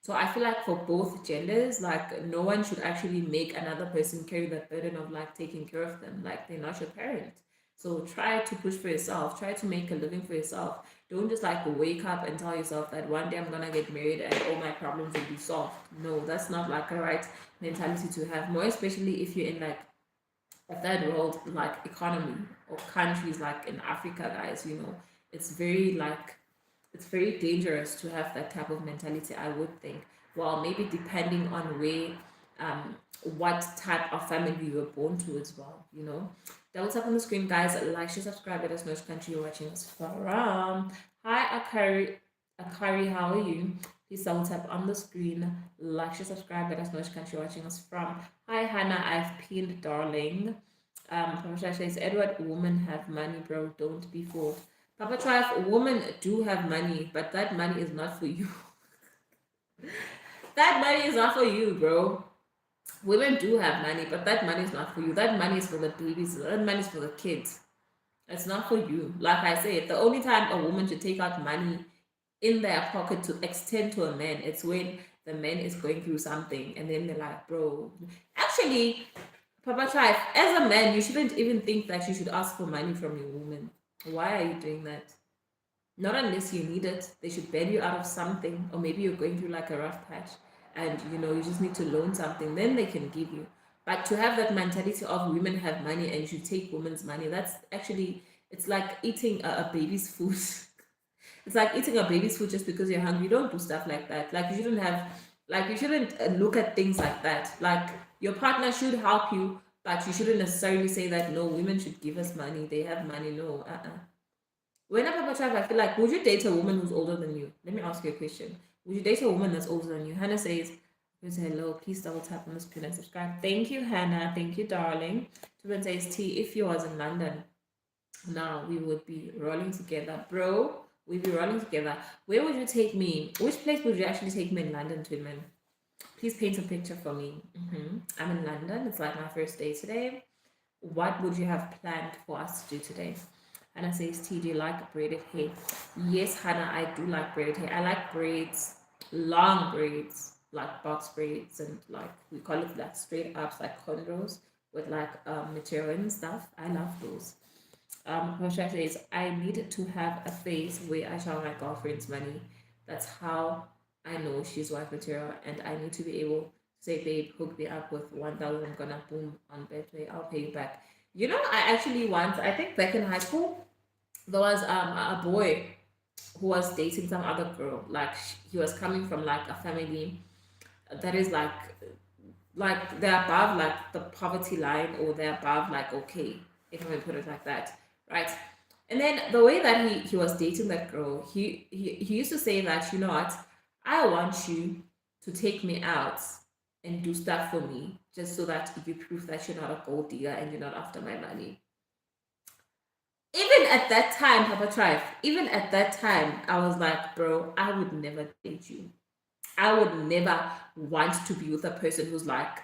So I feel like for both genders, like no one should actually make another person carry that burden of like taking care of them. Like they're not your parent. So try to push for yourself. Try to make a living for yourself. Don't just like wake up and tell yourself that one day I'm gonna get married and all my problems will be solved. No, that's not like a right mentality to have. More especially if you're in like a third world like economy or countries like in Africa, guys. It's very dangerous to have that type of mentality, I would think. Well, maybe depending on where um what type of family you were born to as well. Double tap on the screen, guys. Like, share, subscribe. Let us know which country you're watching us from. Hi, Akari, how are you? Please double tap on the screen. Like, share, subscribe. Let us know which country you're watching us from. Hi, Hannah. I've pinned, darling. Papa Shai says, Edward, women have money, bro. Don't be fooled. Papa Trife, women do have money, but that money is not for you. That money is not for you, bro. Women do have money, but that money is not for you. That money is for the babies. That money is for the kids. It's not for you. Like I said, the only time a woman should take out money in their pocket to extend to a man, it's when the man is going through something and then they're like, bro. Actually, Papa Trife, as a man, you shouldn't even think that you should ask for money from your woman. Why are you doing that? Not unless you need it. They should bail you out of something, or maybe you're going through like a rough patch and you just need to loan something, then they can give you. But to have that mentality of women have money and you should take women's money, that's actually, it's like eating a baby's food. It's like eating a baby's food just because you're hungry. You don't do stuff like that. You shouldn't look at things like that. Like your partner should help you, but you shouldn't necessarily say that no, women should give us money. They have money. No, When I'm Papa Trav, I feel like, would you date a woman who's older than you? Let me ask you a question. Would you date a woman that's older than you? Hannah says, hello, please double tap on the screen and subscribe. Thank you, Hannah. Thank you, darling. Tuban says, T, if you was in London, now we would be rolling together. Bro, we'd be rolling together. Where would you take me? Which place would you actually take me in London, Twinman? Please paint a picture for me. I'm in London. It's like my first day today. What would you have planned for us to do today? Hannah says, T, do you like braided hair? Yes, Hannah, I do like braided hair. I like braids, long braids, like box braids, and like we call it like straight ups, like cornrows with like material and stuff. I love those. Pasha says, I need to have a phase where I shower my girlfriend's money. That's how I know she's wife material, and I need to be able to say, babe, hook me up with 1,000. I'm gonna boom on Betway. I'll pay you back. You know, I actually once, I think back in high school, there was a boy who was dating some other girl. Like he was coming from like a family that is like they're above like the poverty line, or they're above like okay, if I may put it like that, right? And then the way that he was dating that girl, he used to say that, you know what, I want you to take me out and do stuff for me just so that you prove that you're not a gold digger and you're not after my money. Even at that time, Papa Trife, even at that time, I was like, bro, I would never date you. I would never want to be with a person who's like,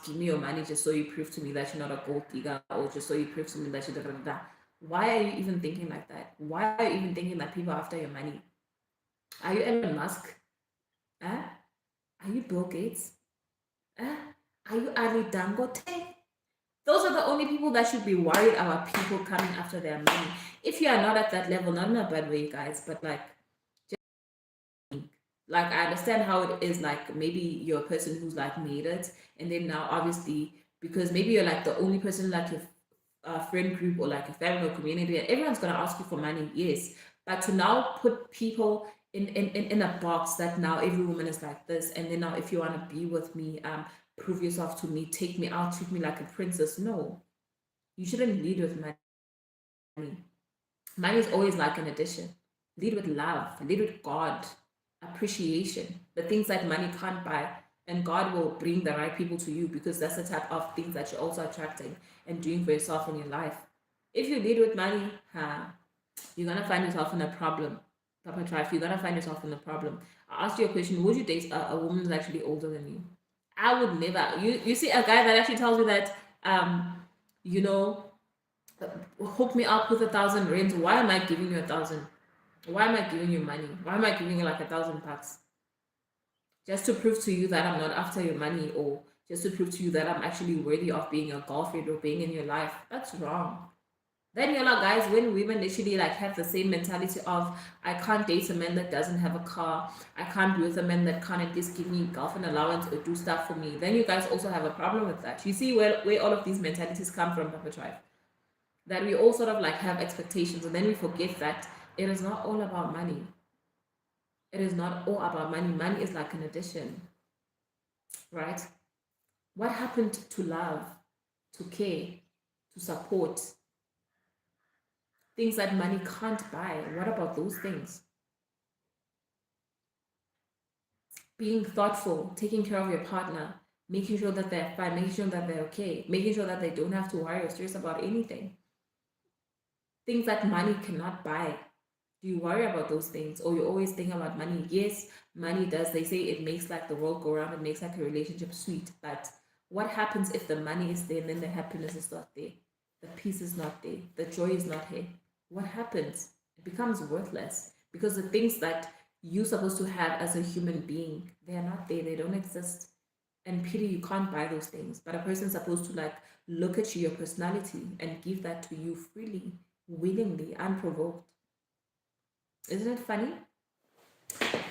give me your money just so you prove to me that you're not a gold digger, or just so you prove to me that you're da da da. Why are you even thinking like that? Why are you even thinking that people are after your money? Are you Elon Musk? Huh? Are you Bill Gates? Huh? Are you Ali Dangote? Those are the only people that should be worried about people coming after their money. If you are not at that level, not in a bad way, guys, but like I understand how it is. Like maybe you're a person who's like made it, and then now obviously because maybe you're like the only person like your friend group or like a family or community, and everyone's gonna ask you for money, yes. But to now put people in a box that now every woman is like this, and then now if you want to be with me, prove yourself to me, take me out, treat me like a princess. No, you shouldn't lead with money. Money is always like an addition. Lead with love, lead with God, appreciation, the things that money can't buy. And God will bring the right people to you, because that's the type of things that you're also attracting and doing for yourself in your life. If you lead with money, you're gonna find yourself in a problem. Papa Trife, you're gonna find yourself in a problem. I asked you a question: would you date a woman who's actually older than you? I would never. You see a guy that actually tells you that you know hook me up with 1,000 rands. Why am I giving you 1,000? Why am I giving you money? Why am I giving you like 1,000 bucks? Just to prove to you that I'm not after your money, or just to prove to you that I'm actually worthy of being your girlfriend or being in your life. That's wrong. Then you're like, guys, when women literally like have the same mentality of I can't date a man that doesn't have a car, I can't be with a man that can't at least give me girlfriend allowance or do stuff for me, then you guys also have a problem with that. You see where all of these mentalities come from, Papa Tribe? That we all sort of like have expectations, and then we forget that it is not all about money. It is not all about money. Money is like an addition, right? What happened to love, to care, to support? Things that money can't buy. What about those things? Being thoughtful, taking care of your partner, making sure that they're fine, making sure that they're okay, making sure that they don't have to worry or stress about anything. Things that money cannot buy. Do you worry about those things, or you always think about money? Yes, money does. They say it makes like the world go round. It makes like a relationship sweet. But what happens if the money is there and then the happiness is not there? The peace is not there. The joy is not here. What happens? It becomes worthless, because the things that you're supposed to have as a human being, they are not there. They don't exist. And pity, you can't buy those things. But a person's supposed to like look at you, your personality, and give that to you freely, willingly, unprovoked. Isn't it funny?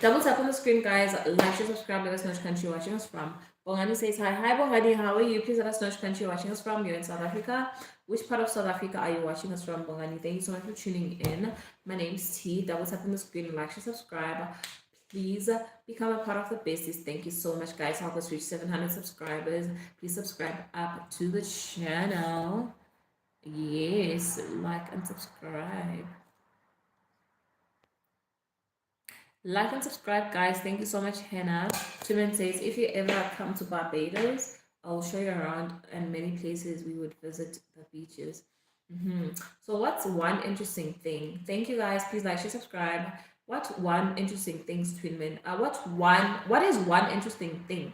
Double tap on the screen, guys. Like, share, subscribe. Let us know which country you're watching us from. Bongani says hi. Hi, Bongani. How are you? Please let us know which country you're watching us from. You're in South Africa. Which part of South Africa are you watching us from, Bongani? Thank you so much for tuning in. My name's T. Double tap on the screen. Like, share, subscribe. Please become a part of the besties. Thank you so much, guys. Help us reach 700 subscribers. Please subscribe up to the channel. Yes, like and subscribe. Like and subscribe, guys. Thank you so much, Hannah. Tumen says, if you ever come to Barbados, I'll show you around, and many places we would visit the beaches. So what's one interesting thing? Thank you, guys. Please like, share, subscribe. What one interesting thing, Twinman? What is one interesting thing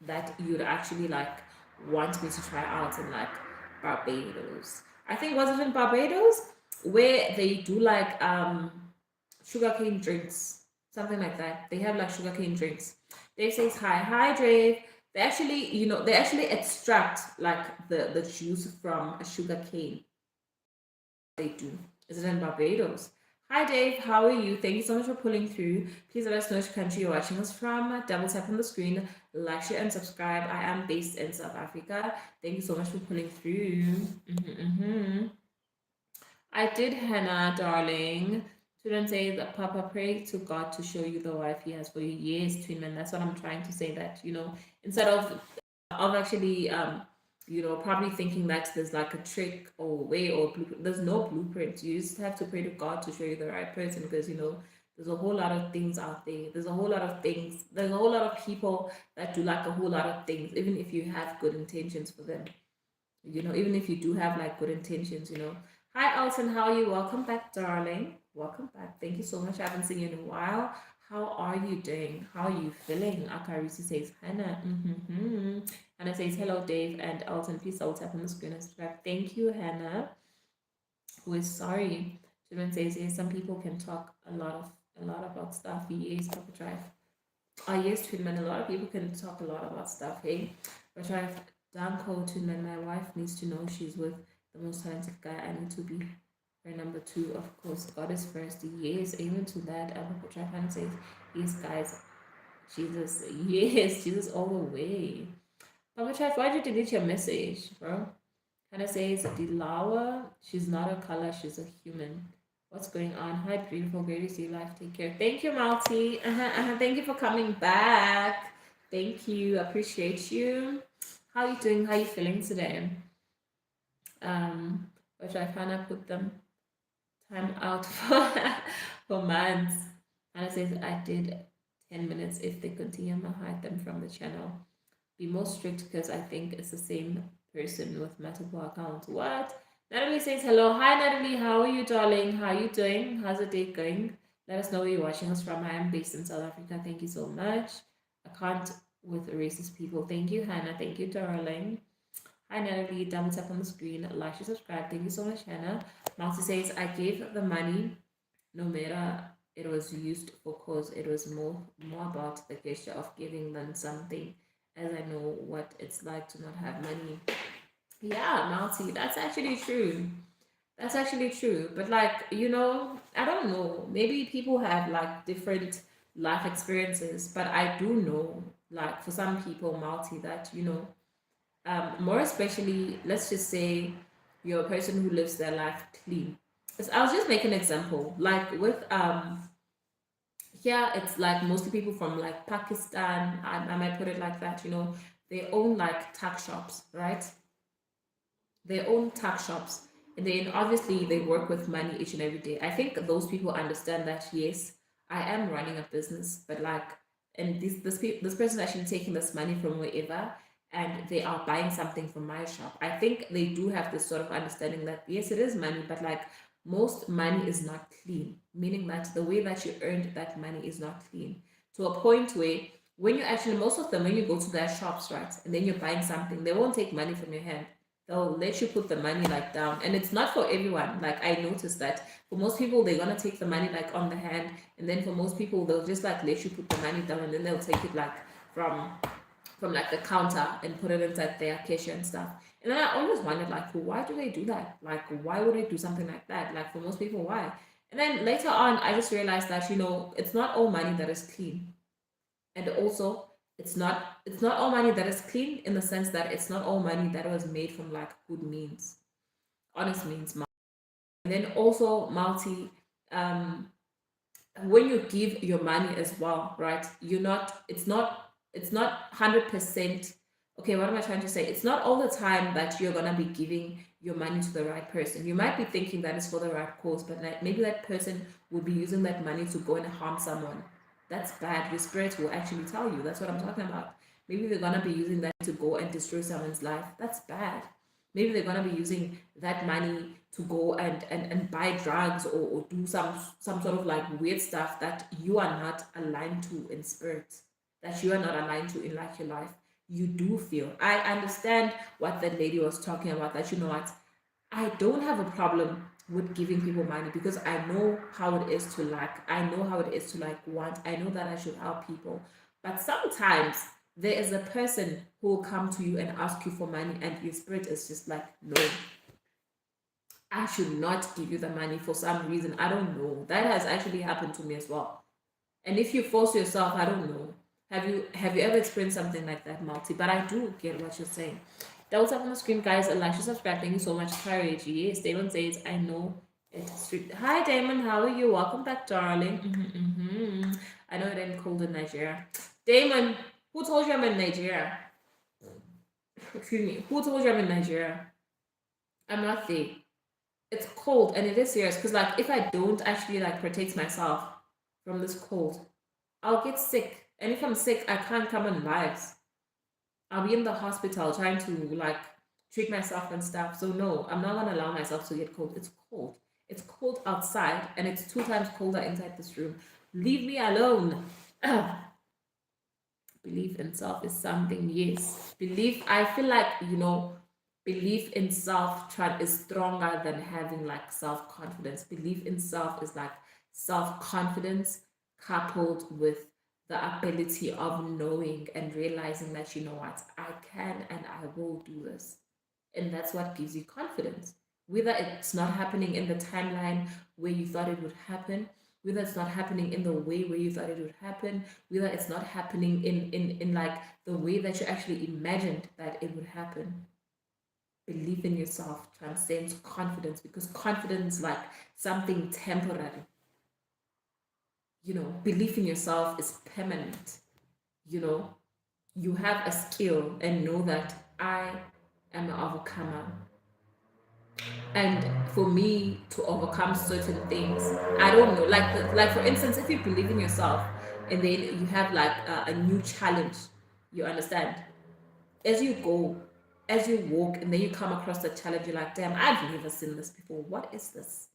that you'd actually like want me to try out in like Barbados? I think, was it in Barbados where they do like sugarcane drinks, something like that. They have like sugarcane drinks. Dave says hi, Dave. They actually extract like the juice from a sugar cane. They do. Is it in Barbados? Hi Dave, how are you? Thank you so much for pulling through. Please let us know which country you're watching us from. Double tap on the screen, like, share, and subscribe. I am based in South Africa. Thank you so much for pulling through. I did, Hannah, darling. Children say that Papa, pray to God to show you the wife He has for you. Yes, twin man. That's what I'm trying to say. That instead of actually probably thinking that there's like a trick or way or blueprint. There's no blueprint. You just have to pray to God to show you the right person because there's a whole lot of things out there. There's a whole lot of things. There's a whole lot of people that do like a whole lot of things, even if you have good intentions for them. Even if you do have like good intentions. Hi, Alton. How are you? Welcome back, darling. Welcome back. Thank you so much. I haven't seen you in a while. How are you doing? How are you feeling? Akarisi says, Hannah. Hannah says, hello, Dave and Alton. Please double tap on the screen and subscribe. Thank you, Hannah. Who is sorry. Children says, yes, some people can talk a lot about stuff. Yes, Papa Drive. Yes, Twinman. A lot of people can talk a lot about stuff. Hey, Papa Drive. Danko Twinman. My wife needs to know she's with the most talented guy. I need to be her number two. Of course, God is first. Yes, amen to that. Papa Drive says, yes, guys. Jesus, yes, Jesus all the way. Papa Drive, why'd you delete your message, bro? Hannah says, Dilawa, she's not a color, she's a human. What's going on? Hi, beautiful, great to see you live. Take care. Thank you, Malti. Thank you for coming back. Thank you. Appreciate you. How are you doing? How are you feeling today? Which I kind of put them time out for months. Hannah says, I did 10 minutes. If they continue, I'm gonna hide them from the channel. Be more strict because I think it's the same person with multiple accounts. What? Natalie says hello. Hi Natalie, how are you, darling? How are you doing? How's the day going? Let us know where you're watching us from. I am based in South Africa. Thank you so much. I can't with racist people. Thank you, Hannah. Thank you, darling. Hi Natalie, double tap on the screen, like and subscribe. Thank you so much, Hannah. Marcy says I gave the money no matter it was used for cause. It was more about the gesture of giving than something, as I know what it's like to not have money. Yeah, Malty, that's actually true. That's actually true. But like, I don't know. Maybe people have like different life experiences, but I do know, like for some people, Malty, that more especially, let's just say you're a person who lives their life clean. I'll just make an example. Like with here it's like mostly people from like Pakistan, I might put it like that, they own like tuck shops, right? They own tuck shops. And then obviously they work with money each and every day. I think those people understand that yes, I am running a business, but like, and this person is actually taking this money from wherever and they are buying something from my shop. I think they do have this sort of understanding that yes, it is money, but like most money is not clean, meaning that the way that you earned that money is not clean to a point where when you actually, most of them, when you go to their shops, right, and then you're buying something, they won't take money from your hand. They'll let you put the money like down, and it's not for everyone. Like I noticed that for most people, they're gonna take the money like on the hand, and then for most people, they'll just like let you put the money down, and then they'll take it like from like the counter and put it inside their cashier and stuff. And then I always wondered, like, well, why do they do that? Like, why would they do something like that? Like, for most people, why? And then later on, I just realized that, it's not all money that is clean. And also, it's not all money that is clean in the sense that it's not all money that was made from, like, good means, honest means. And then also, um, when you give your money as well, right? It's not 100%. Okay, what am I trying to say? It's not all the time that you're gonna be giving your money to the right person. You might be thinking that it's for the right cause, but like maybe that person will be using that money to go and harm someone. That's bad. Your spirit will actually tell you. That's what I'm talking about. Maybe they're gonna be using that to go and destroy someone's life. That's bad. Maybe they're gonna be using that money to go and buy drugs, or do some sort of like weird stuff that you are not aligned to in spirit, that you are not aligned to in like your life. You do feel. I understand what that lady was talking about, that what, I don't have a problem with giving people money because I know how it is to lack. I know how it is to like want. I know that I should help people. But sometimes there is a person who will come to you and ask you for money, and your spirit is just like, no, I should not give you the money for some reason. I don't know. That has actually happened to me as well. And if you force yourself, I don't know. Have you ever experienced something like that, Multi? But I do get what you're saying. That was up on the screen, guys. Elisha subscribe. Thank you so much. Courage. Yes, Damon says, I know it's strict. Hi, Damon. How are you? Welcome back, darling. I know it ain't cold in Nigeria. Damon, who told you I'm in Nigeria? Excuse me. Who told you I'm in Nigeria? I'm not there. It's cold and it is serious because, like, if I don't actually like protect myself from this cold, I'll get sick. And if I'm sick, I can't come on lives. I'll be in the hospital trying to like treat myself and stuff. So no, I'm not gonna allow myself to get cold. It's cold. It's cold outside and it's 2 times colder inside this room. Leave me alone. Belief in self is something, yes. Belief, I feel like, belief in self is stronger than having like self-confidence. Belief in self is like self-confidence coupled with the ability of knowing and realizing that, you know what, I can and I will do this. And that's what gives you confidence. Whether it's not happening in the timeline where you thought it would happen, whether it's not happening in the way where you thought it would happen, whether it's not happening in like the way that you actually imagined that it would happen. Belief in yourself transcends confidence, because confidence is like something temporary. Belief in yourself is permanent. You have a skill and know that I am an overcomer. And for me to overcome certain things, I don't know, like for instance, if you believe in yourself and then you have like a new challenge, you understand, as you go, as you walk, and then you come across the challenge, you're like, damn, I've never seen this before. What is this?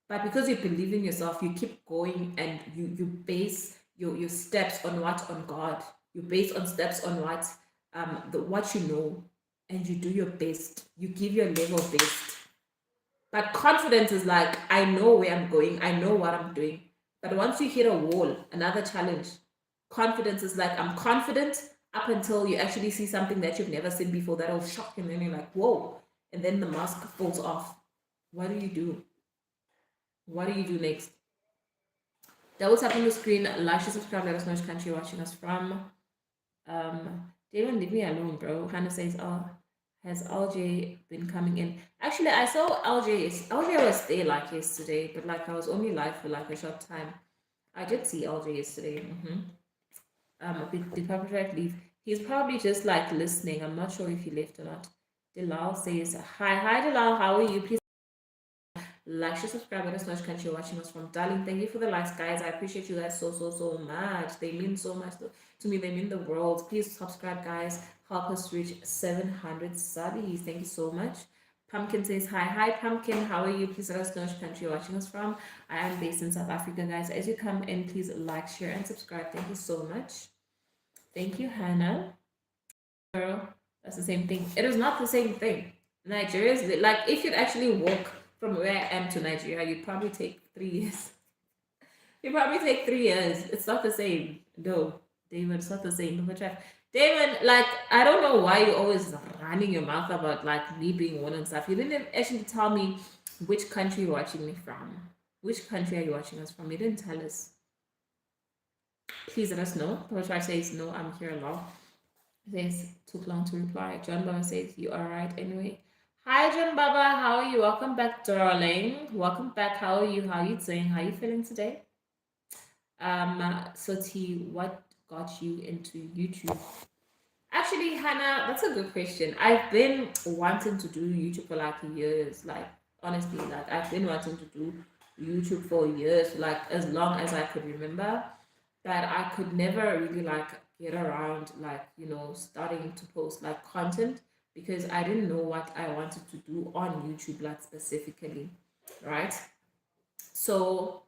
But because you believe in yourself, you keep going, and you base your steps on what? On God. You base on steps on what you know, and you do your best. You give your level best. But confidence is like, I know where I'm going, I know what I'm doing. But once you hit a wall, another challenge, confidence is like, I'm confident up until you actually see something that you've never seen before that'll shock you, and then you're like, whoa, and then the mask falls off. What do you do? What do you do next? Double tap on the screen, like, share, subscribe, let us know which country you're watching us from. Damon, leave me alone, bro. Hannah says, oh, has LJ been coming in? Actually, I saw LJ. LJ was there like yesterday, but like I was only live for like a short time. I did see LJ yesterday. Did Papa leave? He's probably just like listening. I'm not sure if he left or not. Delal says, hi Delal, how are you? Please like, share, subscribe, let us know which country you're watching us from. Darling, thank you for the likes, guys. I appreciate you guys so much. They mean so much to me. They mean the world. Please subscribe, guys. Help us reach 700 subbies. Thank you so much. Pumpkin says, hi Pumpkin, how are you? Please let us know which country you're watching us from. I am based in South Africa, guys. As you come in, please like, share, and subscribe. Thank you so much. Thank you, Hannah. Girl, that's the same thing. It is not the same thing. Nigeria is like, if you'd actually walk from where I am to Nigeria, you'd probably take 3 years. You probably take 3 years. It's not the same. No, David, it's not the same. David, like, I don't know why you're always running your mouth about like me being one and stuff. You didn't actually tell me which country you're watching me from. Which country are you watching us from? You didn't tell us. Please let us know. Papa says, no, I'm here alone. This took long to reply. John Baba says, you are right anyway. Hi, John Baba. How are you? Welcome back, darling. Welcome back. How are you? How are you doing? How are you feeling today? So T, what got you into YouTube? Actually, Hannah, that's a good question. I've been wanting to do YouTube for like years. Like, honestly, like I've been wanting to do YouTube for years, like as long as I could remember. But I could never really like get around like, starting to post like content, because I didn't know what I wanted to do on YouTube, like specifically, right? So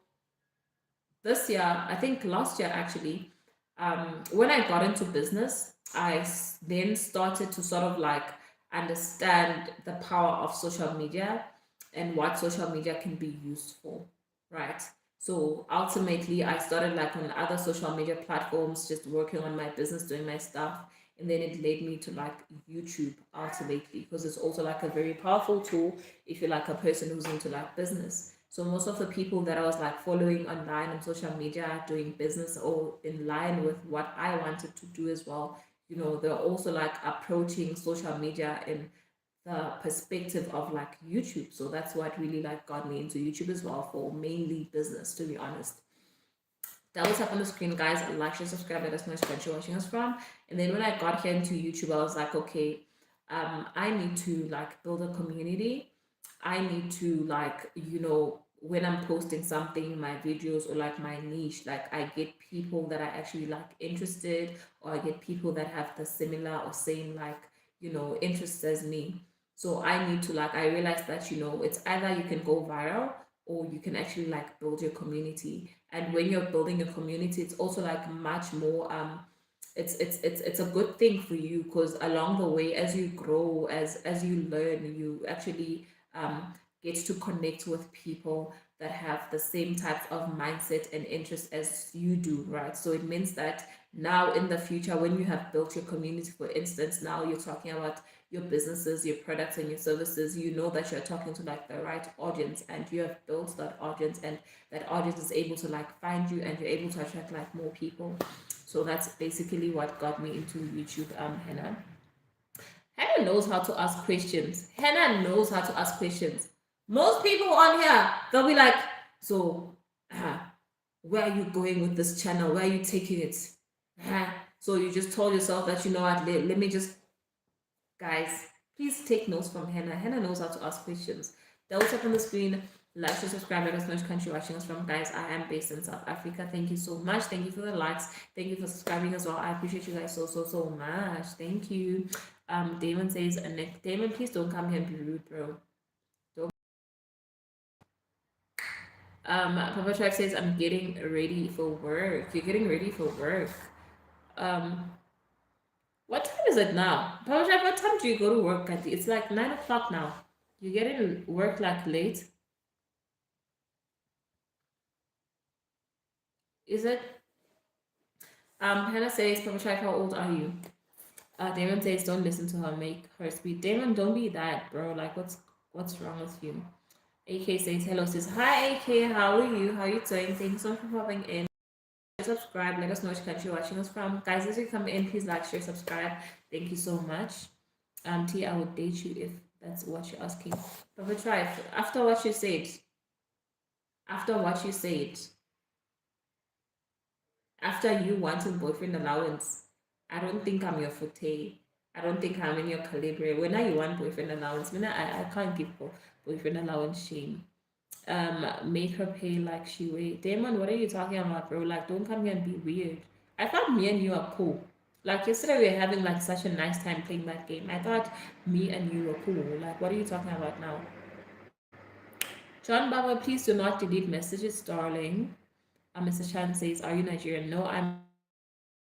this year, I think last year actually, when I got into business, I then started to sort of like understand the power of social media and what social media can be used for, right? So ultimately, I started like on other social media platforms, just working on my business, doing my stuff. and then it led me to like YouTube ultimately, because it's also like a very powerful tool if you're like a person who's into like business. So most of the people that I was like following online on social media doing business or in line with what I wanted to do as well, they're also like approaching social media in the perspective of like YouTube. So that's what really like got me into YouTube as well, for mainly business, to be honest. Double tap on the screen, guys, like, share, subscribe, let us know which country you're watching us from. And then when I got here into YouTube, I was like, okay, I need to like build a community. I need to like, when I'm posting something, my videos or like my niche, like I get people that are actually like interested, or I get people that have the similar or same like, interests as me. So I need to like, I realized that, it's either you can go viral, or you can actually like build your community. And when you're building a community, it's also like much more it's a good thing for you, because along the way, as you grow, as you learn, you actually get to connect with people that have the same types of mindset and interest as you do, right? So it means that now in the future, when you have built your community, for instance, now you're talking about your businesses, your products, and your services, you know that you're talking to like the right audience, and you have built that audience, and that audience is able to like find you, and you're able to attract like more people. So that's basically what got me into YouTube. Hannah. Hannah knows how to ask questions. Hannah knows how to ask questions. Most people on here, they'll be like, so, uh, where are you going with this channel? Where are you taking it? So you just told yourself that, what, let me just, guys, please take notes from Hannah. Hannah knows how to ask questions. Double tap on the screen, like, share, subscribe, let us know which country you're watching us from. Guys, I am based in South Africa. Thank you so much. Thank you for the likes. Thank you for subscribing as well. I appreciate you guys so, so, so much. Thank you. Damon says, Nick, Damon, please don't come here and be rude, bro. Don't. Papa Tribe says, I'm getting ready for work. You're getting ready for work. What time is it now? Papa Tribe, what time do you go to work, Kati? It's like 9 o'clock now. You get in work like late? Is it? Hannah says, Papa Tribe, how old are you? Damon says, don't listen to her, make her speak. Damon, don't be that, bro. Like, what's wrong with you? AK says hello, says hi AK, how are you? How are you doing? Thank you so much for popping in. Subscribe, let us know which country you're watching us from. Guys, as you come in, please like, share, subscribe. Thank you so much. T, I would date you if that's what you're asking. But try after what you said. After what you said. After you wanting boyfriend allowance, I don't think I'm your forte. I don't think I'm in your caliber. When you want boyfriend allowance, I can't give boyfriend allowance shame. Make her pay like she weigh. Damon, what are you talking about, bro? Like, don't come here and be weird. I thought me and you are cool. Like yesterday we were having like such a nice time playing that game. I thought me and you were cool. Like, what are you talking about now? John Baba, please do not delete messages, darling. Mr. Chan says, are you Nigerian? No, I'm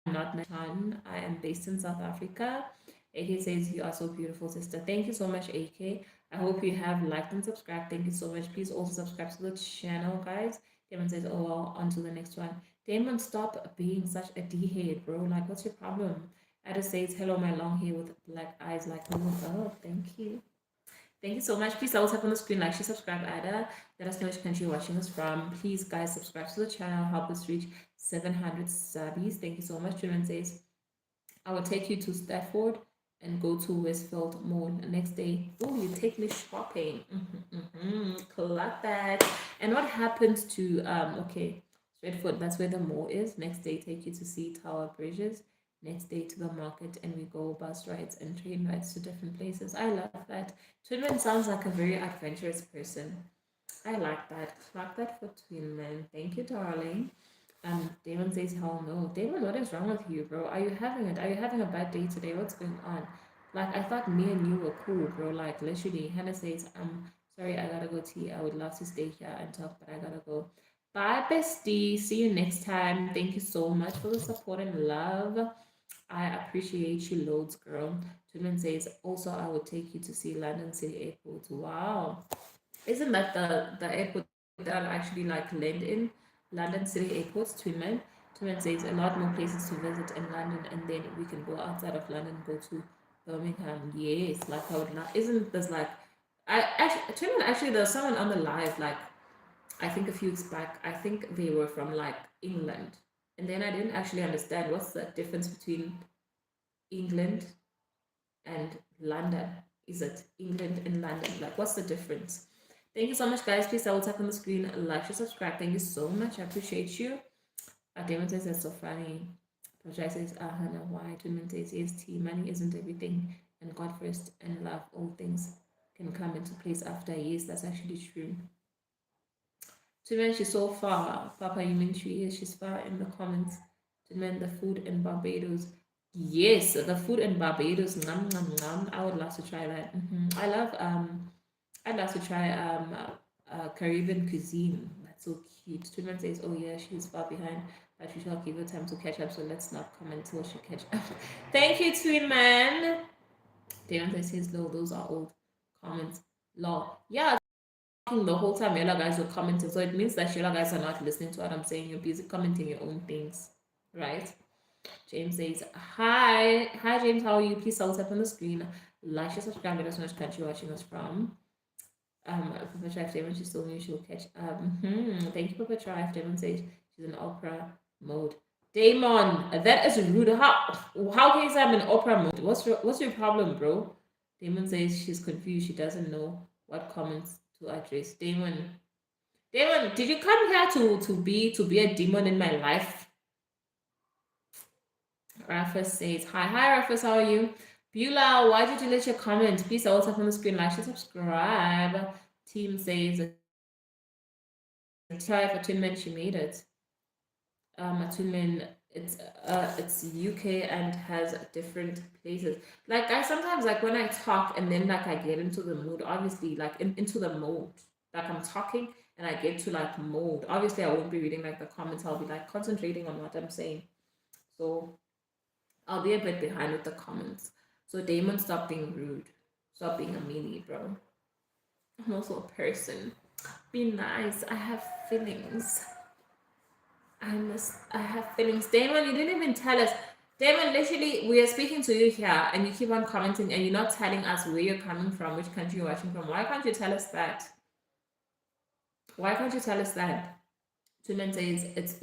not Nigerian. I am based in South Africa. AK says, you are so beautiful, sister. Thank you so much, AK. I hope you have liked and subscribed. Thank you so much. Please also subscribe to the channel, guys. Damon says, oh, well, on to the next one. Damon, stop being such a D-head, bro. Like, what's your problem? Ada says, hello, my long hair with black eyes like me. Oh, thank you. Thank you so much. Please always have on the screen, like, share, subscribe, Ada. Let us know which country you're watching us from. Please, guys, subscribe to the channel. Help us reach 700 subbies. Thank you so much. Truman says, I will take you to Stafford and go to Westfield Mall the next day. Oh, you take me shopping. Collect that. And what happens to okay, Stratford, that's where the mall is. Next day, take you to see Tower Bridges. Next day to the market, and we go bus rides and train rides to different places. I love that. Twinman sounds like a very adventurous person. I like that. Clap that for Twinman. Thank you, darling. Damon says, hell no. Damon, what is wrong with you, bro? Are you having it? Are you having a bad day today? What's going on? Like, I thought me and you were cool, bro. Like, literally. Hannah says, sorry, I gotta go tea. I would love to stay here and talk, but I gotta go. Bye, bestie. See you next time. Thank you so much for the support and love. I appreciate you loads, girl. Twinman says, also, I would take you to see London City Airport. Wow. Isn't that the airport that I actually like land in? London City Airports, Twinman. Tumen says a lot more places to visit in London, and then we can go outside of London, go to Birmingham. Yes, like I would not. Isn't there's like I actually Tumen actually there's someone on the live like I think a few weeks back. I think they were from like England, and then I didn't actually understand what's the difference between England and London. Is it England and London? Like, what's the difference? Thank you so much, guys. Please double tap on the screen, like, share, subscribe. Thank you so much. I appreciate you. Damon says that's so funny. Pajai says, Hannah, why? Twinman says, yes, T, money isn't everything. And God first and love, all things can come into place after. Yes, that's actually true. Twinman, she's so far. Papa, you mean she is? She's far in the comments. Twinman, the food in Barbados. Yes, the food in Barbados. Nom, nom, nom. I would love to try that. I love I'd love to try Caribbean cuisine. That's so cute. Twinman says, oh yeah, she's far behind, but we shall give her time to catch up. So let's not comment till she catch up. Thank you, Twinman. Deontay says, no, those are old comments. Law. Yeah, the whole time Yellow guys were commenting. So it means that Yellow guys are not listening to what I'm saying. You're busy commenting your own things. Right? James says, hi. Hi, James. How are you? Please tell us up on the screen. Like, share, subscribe. Let us know which country you're watching us from. Papa Trife Damon, she's told me she'll catch. Thank you, Papa Trife. Damon says she's in opera mode. Damon, that is rude. How can you say I'm in opera mode? What's your problem, bro? Damon says she's confused. She doesn't know what comments to address. Damon, did you come here to be a demon in my life? Rafis says, hi Rafis, how are you? Beulah, why did you delete your comment? Please also on the screen, like, share, subscribe. Team says, try for Twinman, she made it. Twinman, it's UK and has different places. Like I sometimes like when I talk and then like I get into the mood, obviously like into the mode. Like I'm talking and I get to like mode. Obviously I won't be reading like the comments, I'll be like concentrating on what I'm saying. So I'll be a bit behind with the comments. So Damon, stop being rude. Stop being a meanie, bro. I'm also a person. Be nice. I have feelings. I have feelings. Damon, you didn't even tell us. Damon, literally, we are speaking to you here and you keep on commenting and you're not telling us where you're coming from, which country you're watching from. Why can't you tell us that? Why can't you tell us that? Tunan says it's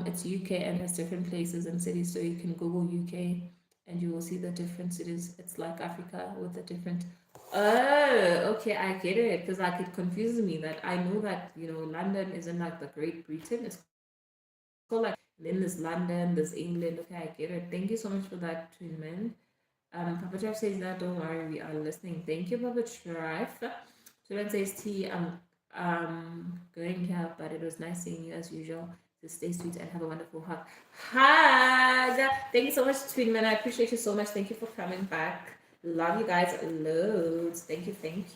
it's UK and has different places and cities, so you can Google UK and you will see the different cities. It's like Africa with a different. Oh, okay, I get it. Because like it confuses me that I know that London isn't like the Great Britain. It's called like then there's London, there's England. Okay, I get it. Thank you so much for that, Twinman. Papa Chef says that don't worry, we are listening. Thank you, Papa Chef. Twinman says T, I'm going here, but it was nice seeing you as usual. So stay sweet and have a wonderful hug. Thank you so much, Twinman. I appreciate you so much. Thank you for coming back. Love you guys loads. Thank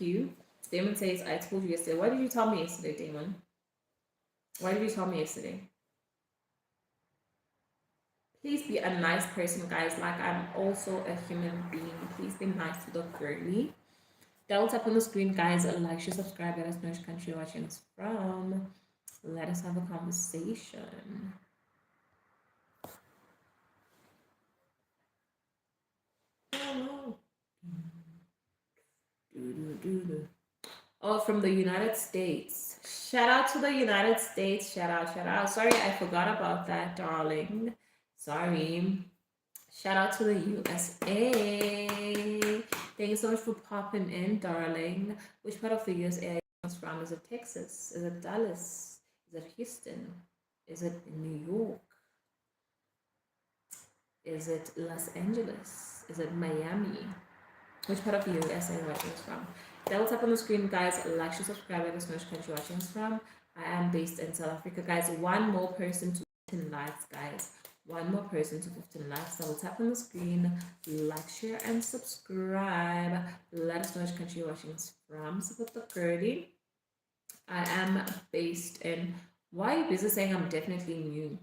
you. Damon says, I told you yesterday. Why did you tell me yesterday, Damon? Why did you tell me yesterday? Please be a nice person, guys. Like, I'm also a human being. Please be nice to the girly. Double tap on the screen, guys. Like, share, subscribe. Let us know which country you're watching us from. Let us have a conversation. Oh, from the United States. Shout out to the United States. Shout out. Sorry, I forgot about that, darling. Sorry. Shout out to the USA. Thank you so much for popping in, darling. Which part of the USA are you from? Is it Texas? Is it Dallas? Is it Houston? Is it New York? Is it Los Angeles? Is it Miami? Which part of the USA are you watching us from? Double tap on the screen, guys. Like, share, subscribe, let us know which country you're watching us from. I am based in South Africa, guys. One more person to 15 likes, guys. One more person to 15 likes. Double tap on the screen, like, share, and subscribe. Let us know which country you're watching us from. Support the girly. I am based in. Why are you busy saying I'm definitely new?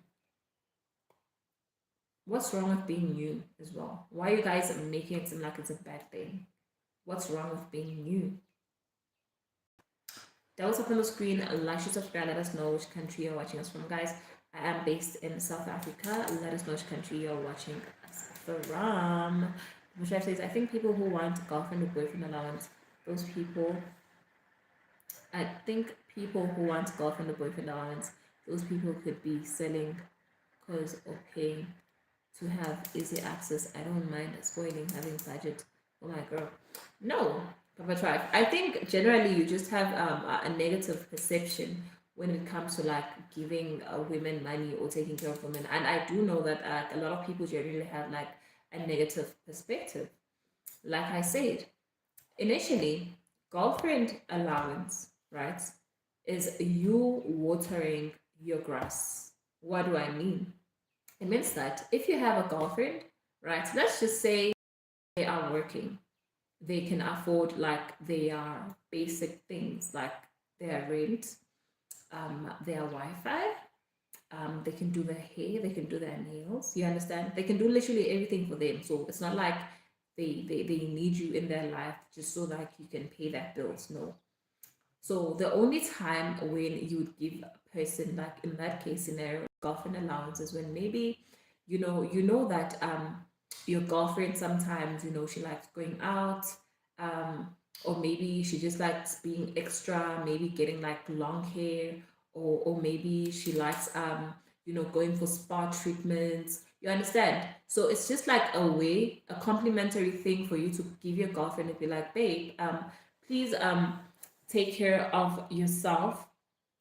What's wrong with being new as well? Why are you guys making it seem like it's a bad thing? What's wrong with being new? That was up on the screen. Like, share, subscribe. Let us know which country you're watching us from, guys. I am based in South Africa. Let us know which country you're watching us from. Which says, I think people who want girlfriend or boyfriend allowance, those people, I think people who want girlfriend or boyfriend allowance, those people could be selling cause or paying to have easy access. I don't mind spoiling having budget for my girl. No, Papa Tribe. I think generally you just have a negative perception when it comes to like giving women money or taking care of women. And I do know that a lot of people generally have like a negative perspective. Like I said, initially, girlfriend allowance, right, is you watering your grass. What do I mean? It means that if you have a girlfriend, right, let's just say they are working, they can afford like their basic things like their rent, their Wi-Fi, they can do their hair, they can do their nails. You understand? They can do literally everything for them. So it's not like they need you in their life just so that you can pay their bills. No. So the only time when you would give a person, like in that case scenario, girlfriend allowance is when maybe you know that your girlfriend sometimes she likes going out, um or maybe she just likes being extra, maybe getting like long hair, or maybe she likes going for spa treatments. You understand? So it's just like a way, a complimentary thing for you to give your girlfriend and be like, babe, please take care of yourself.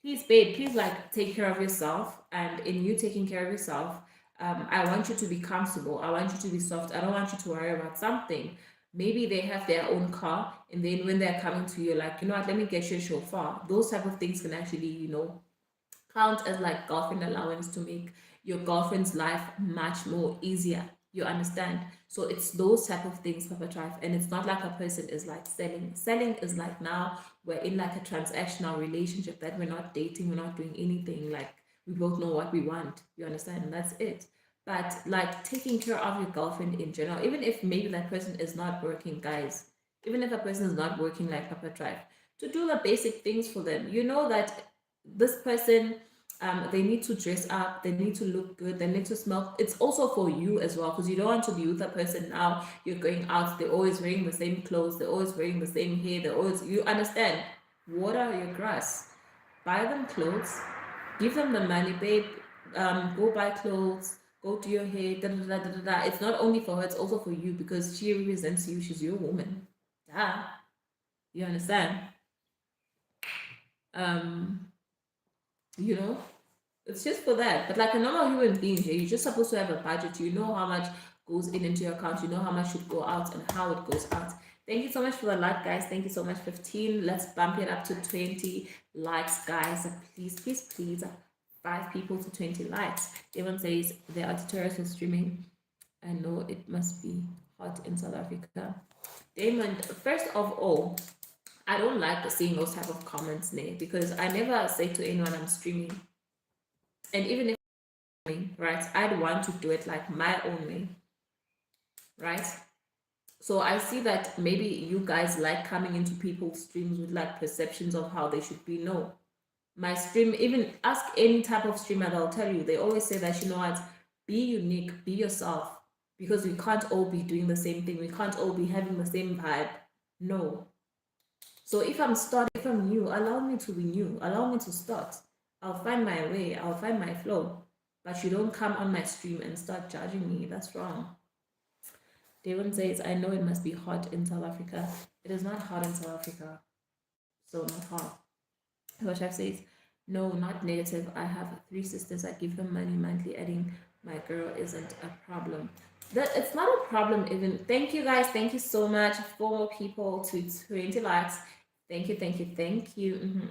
Please, babe, please like take care of yourself. And in you taking care of yourself, I want you to be comfortable. I want you to be soft. I don't want you to worry about something. Maybe they have their own car, and then when they're coming to you, like, you know what, let me get you a chauffeur. Those type of things can actually, count as like girlfriend allowance to make your girlfriend's life much more easier. You understand? So it's those type of things, Papa Tribe, and it's not like a person is like selling. Selling is like now we're in like a transactional relationship that we're not dating, we're not doing anything. Like we both know what we want. You understand? And that's it. But like taking care of your girlfriend in general, even if maybe that person is not working, guys, even if a person is not working like Papa Tribe, to do the basic things for them. You know that this person, they need to dress up, they need to look good, they need to smell. It's also for you as well, because you don't want to be with a person now you're going out, they're always wearing the same clothes, they're always wearing the same hair, they're always, you understand, water your grass, buy them clothes, give them the money, babe, go buy clothes, go do your hair, da, da, da, da, da, da. It's not only for her, it's also for you, because she represents you, she's your woman. Yeah, you understand? um you know, it's just for that. But like a normal human being here, you're just supposed to have a budget. You know how much goes in into your account. You know how much should go out and how it goes out. Thank you so much for the like, guys. Thank you so much. 15. Let's bump it up to 20 likes, guys. Please, please, please. 5 people to 20 likes. Everyone says there are tutorials for streaming. I know it must be hot in South Africa. Damon, first of all, I don't like seeing those type of comments there, because I never say to anyone I'm streaming. And even if right, I'd want to do it like my own way, right? So I see that maybe you guys like coming into people's streams with like perceptions of how they should be. No, my stream, even ask any type of streamer, they'll tell you, they always say that, you know what, be unique, be yourself, because we can't all be doing the same thing, we can't all be having the same vibe. No. So if I'm new, allow me to be new, allow me to start. I'll find my way, I'll find my flow. But you don't come on my stream and start judging me. That's wrong. Devon says, I know it must be hot in South Africa. It is not hot in South Africa. So not hot. Chef says, no, not negative. I have 3 sisters. I give them money monthly. Adding my girl isn't a problem. That it's not a problem even. Thank you, guys. Thank you so much. 4 more people to 20 likes. Thank you, thank you, thank you.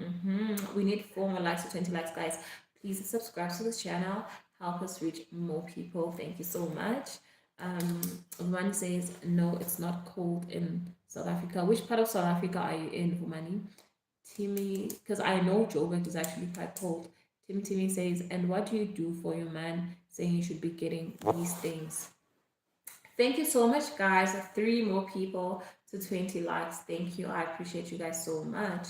We need 4 more likes to 20 likes, guys. Please subscribe to this channel. Help us reach more people. Thank you so much. One says, no, it's not cold in South Africa. Which part of South Africa are you in, Vumani? Timmy, because I know Joburg is actually quite cold. Timmy says, and what do you do for your man saying you should be getting these things? Thank you so much, guys. 3 more people to 20 likes. Thank you. I appreciate you guys so much.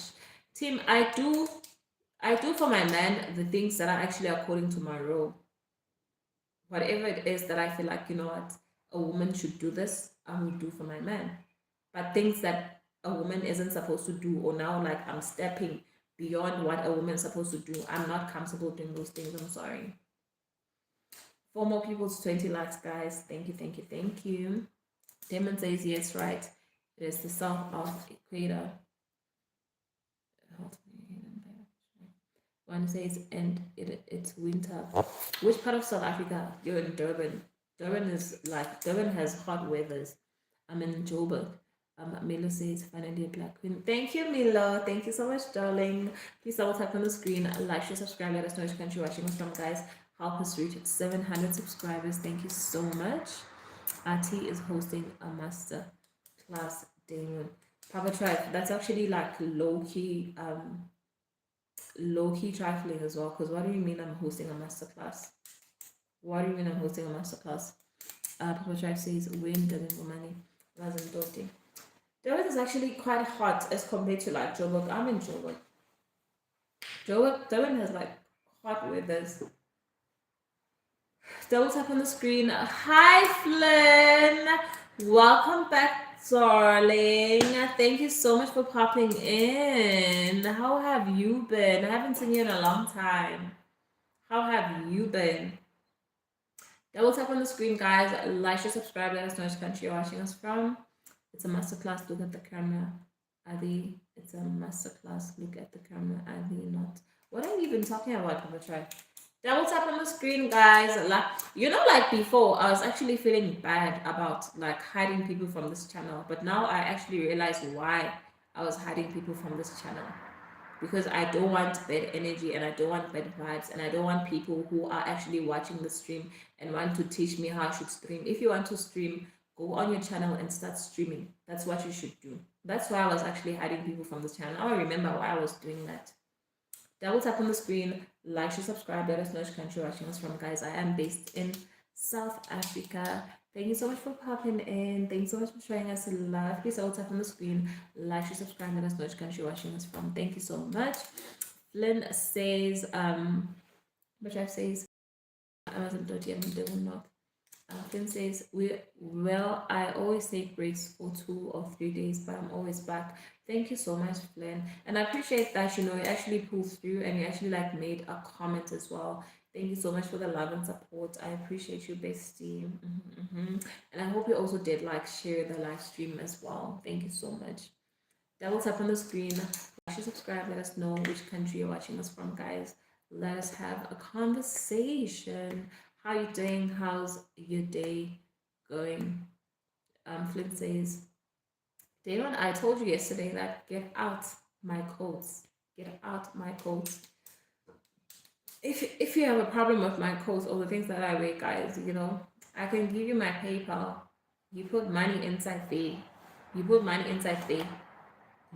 Team, I do for my man the things that are actually according to my role. Whatever it is that I feel like, you know what, a woman should do this, I will do for my man. But things that a woman isn't supposed to do, or now like I'm stepping beyond what a woman's supposed to do, I'm not comfortable doing those things. I'm sorry. 4 more people to 20 likes, guys. Thank you, thank you, thank you. Damon says yes, right. It is the south of equator. One says, and it's winter. Which part of South Africa? You're in Durban. Durban has hot weathers. I'm in Joburg. Milo says, finally a black queen. Thank you, Milo. Thank you so much, darling. Please double tap on the screen, like, share, subscribe. Let us know which country you're watching us from, guys. Help us reach 700 subscribers. Thank you so much. RT is hosting a master class, Damon. Papa Tribe, that's actually like low-key trifling as well, because what do you mean I'm hosting a masterclass? What do you mean I'm hosting a masterclass? Papa Tribe says, when Durban for money? Wasn't doting. Durban is actually quite hot as compared to like Joburg. I'm in Joburg. Durban has like hot weathers. Double tap on the screen. Hi, Flynn. Welcome back, darling. Thank you so much for popping in. How have you been? I haven't seen you in a long time. How have you been? Double tap on the screen, guys. Like, share, subscribe. Let us know which country you're watching us from. It's a masterclass. Look at the camera. Adi, it's a masterclass. Look at the camera. Adi, not. What are you even talking about, Papa Try? Double tap on the screen, guys. Like, you know, like before, I was actually feeling bad about like hiding people from this channel, but now I actually realize why I was hiding people from this channel, because I don't want bad energy and I don't want bad vibes and I don't want people who are actually watching the stream and want to teach me how I should stream. If you want to stream, go on your channel and start streaming. That's what you should do. That's why I was actually hiding people from this channel. Now I remember why I was doing that. Double tap on the screen, like, share, subscribe. Let us know which country you're watching us from, guys. I am based in South Africa. Thank you so much for popping in. Thank you so much for showing us love. Please double tap on the screen, like, share, subscribe. Let us know which country you're watching us from. Thank you so much. Flynn says, Bashar says, Amazon.com, they will not. Flynn says, well, I always take breaks for 2 or 3 days, but I'm always back. Thank you so much, Flynn. And I appreciate that, you know, you actually pulled through and you actually like made a comment as well. Thank you so much for the love and support. I appreciate you, bestie. And I hope you also did like share the live stream as well. Thank you so much. Double tap on the screen, like, subscribe, let us know which country you're watching us from, guys. Let us have a conversation. How you doing? How's your day going? Flynn says, Damon, I told you yesterday that get out my coats. Get out my coats. If you have a problem with my coats or the things that I wear, guys, you know, I can give you my PayPal. You put money inside there. You put money inside there.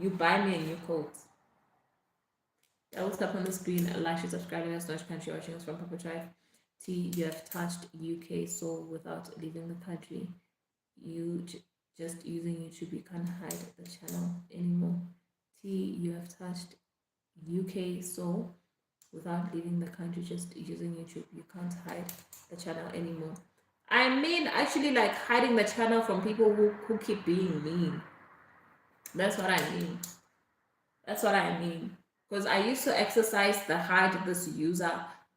You buy me a new coat. Double tap on the screen, like, share, subscribe, and us country watching us from Papa Drive. T, you have touched UK soul without leaving the country. You just using YouTube, you can't hide the channel anymore. T, you have touched UK soul without leaving the country, just using YouTube, you can't hide the channel anymore. I mean, actually, like hiding the channel from people who keep being mean. That's what I mean. That's what I mean. Because I used to exercise the hide this user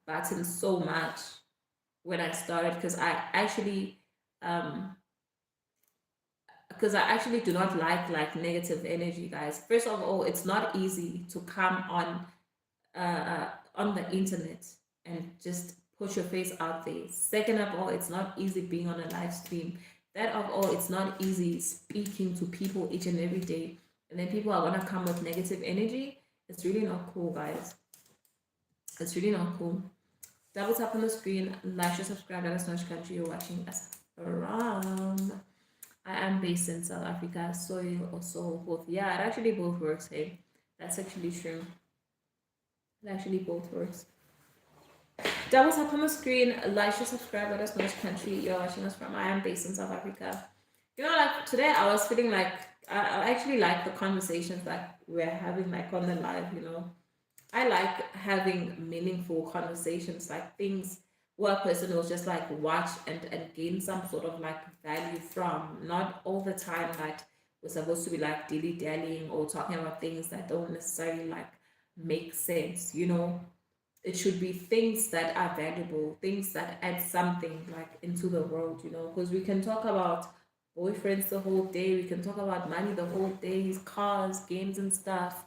button so much when I started, because I actually do not like negative energy, guys. First of all, it's not easy to come on the internet and just put your face out there. Second of all, it's not easy being on a live stream. Third of all, it's not easy speaking to people each and every day, and then people are gonna come with negative energy. It's really not cool, guys. It's really not cool. Double tap on the screen, like, share, subscribe. Let us know which country you're watching us from. I am based in South Africa, soil or soul, both. Yeah, it actually both works. Hey, that's actually true. It actually both works. Double tap on the screen, like, share, subscribe. Let us know which country you're watching us from. I am based in South Africa. You know, like today I was feeling like I actually like the conversations that we're having like on the live, you know. I like having meaningful conversations, like things where a person will just like watch and gain some sort of like value from, not all the time that we're supposed to be like dilly dallying or talking about things that don't necessarily like make sense, you know. It should be things that are valuable, things that add something like into the world, you know, because we can talk about boyfriends the whole day, we can talk about money the whole day, cars, games and stuff.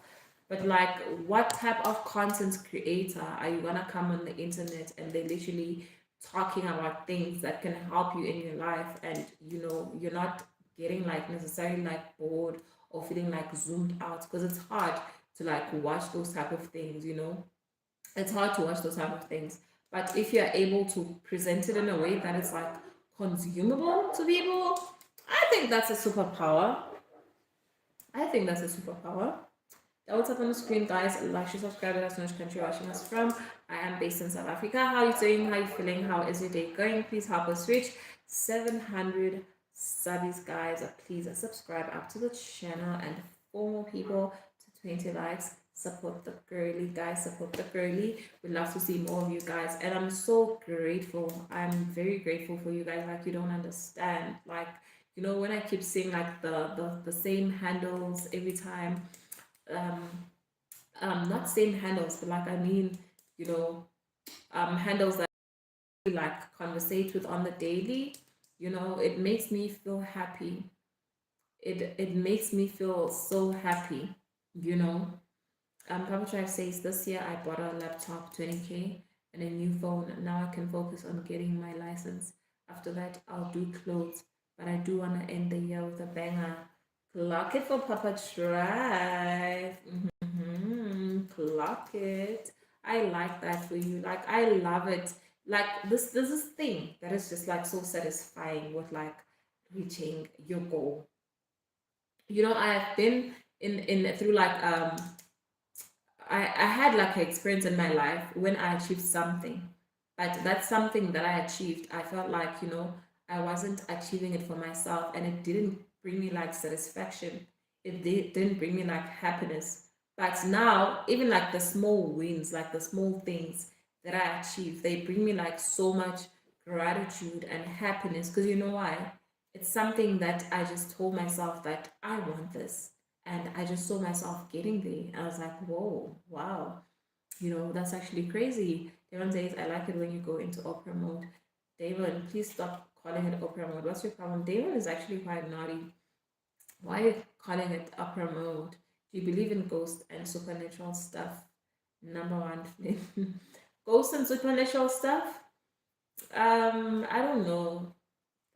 But like, what type of content creator are you gonna come on the internet and they're literally talking about things that can help you in your life, and you know, you're not getting like necessarily like bored or feeling like zoomed out, because it's hard to like watch those type of things, you know. It's hard to watch those type of things. But if you're able to present it in a way that is like consumable to people, I think that's a superpower. I think that's a superpower. That what's up on the screen, guys. Like, share, subscribe. Let us know which country you're watching us from. I am based in South Africa. How are you doing? How are you feeling? How is your day going? Please help us reach 700 subbies, guys. Please subscribe up to the channel, and 4 more people to 20 likes. Support the girly, guys. Support the girly. We'd love to see more of you guys, and I'm so grateful. I'm very grateful for you guys. Like, you don't understand. Like, you know, when I keep seeing like the same handles every time, um not same handles, but like, I mean, you know, handles that we like conversate with on the daily, you know, it makes me feel happy. It makes me feel so happy, you know. Papa Drive says this year I bought a laptop, 20K, and a new phone. Now I can focus on getting my license. After that, I'll do clothes. But I do want to end the year with a banger. Clock it for Papa Drive. Clock it. I like that for you. Like, I love it. Like, this thing that is just like so satisfying with like reaching your goal. You know, I have been in through like I had like an experience in my life when I achieved something, but that something that I achieved, I felt like, you know, I wasn't achieving it for myself, and it didn't bring me like satisfaction. Didn't bring me like happiness. But now, even like the small wins, like the small things that I achieve, they bring me like so much gratitude and happiness. Because you know why? It's something that I just told myself that I want this, and I just saw myself getting there. I was like, whoa, wow, you know, that's actually crazy. Devon says, I like it when you go into opera mode. Devon, please stop calling it opera mode. What's your problem? Devon is actually quite naughty. Why are you calling it opera mode? Do you believe in ghosts and supernatural stuff? Number one, ghosts and supernatural stuff? I don't know.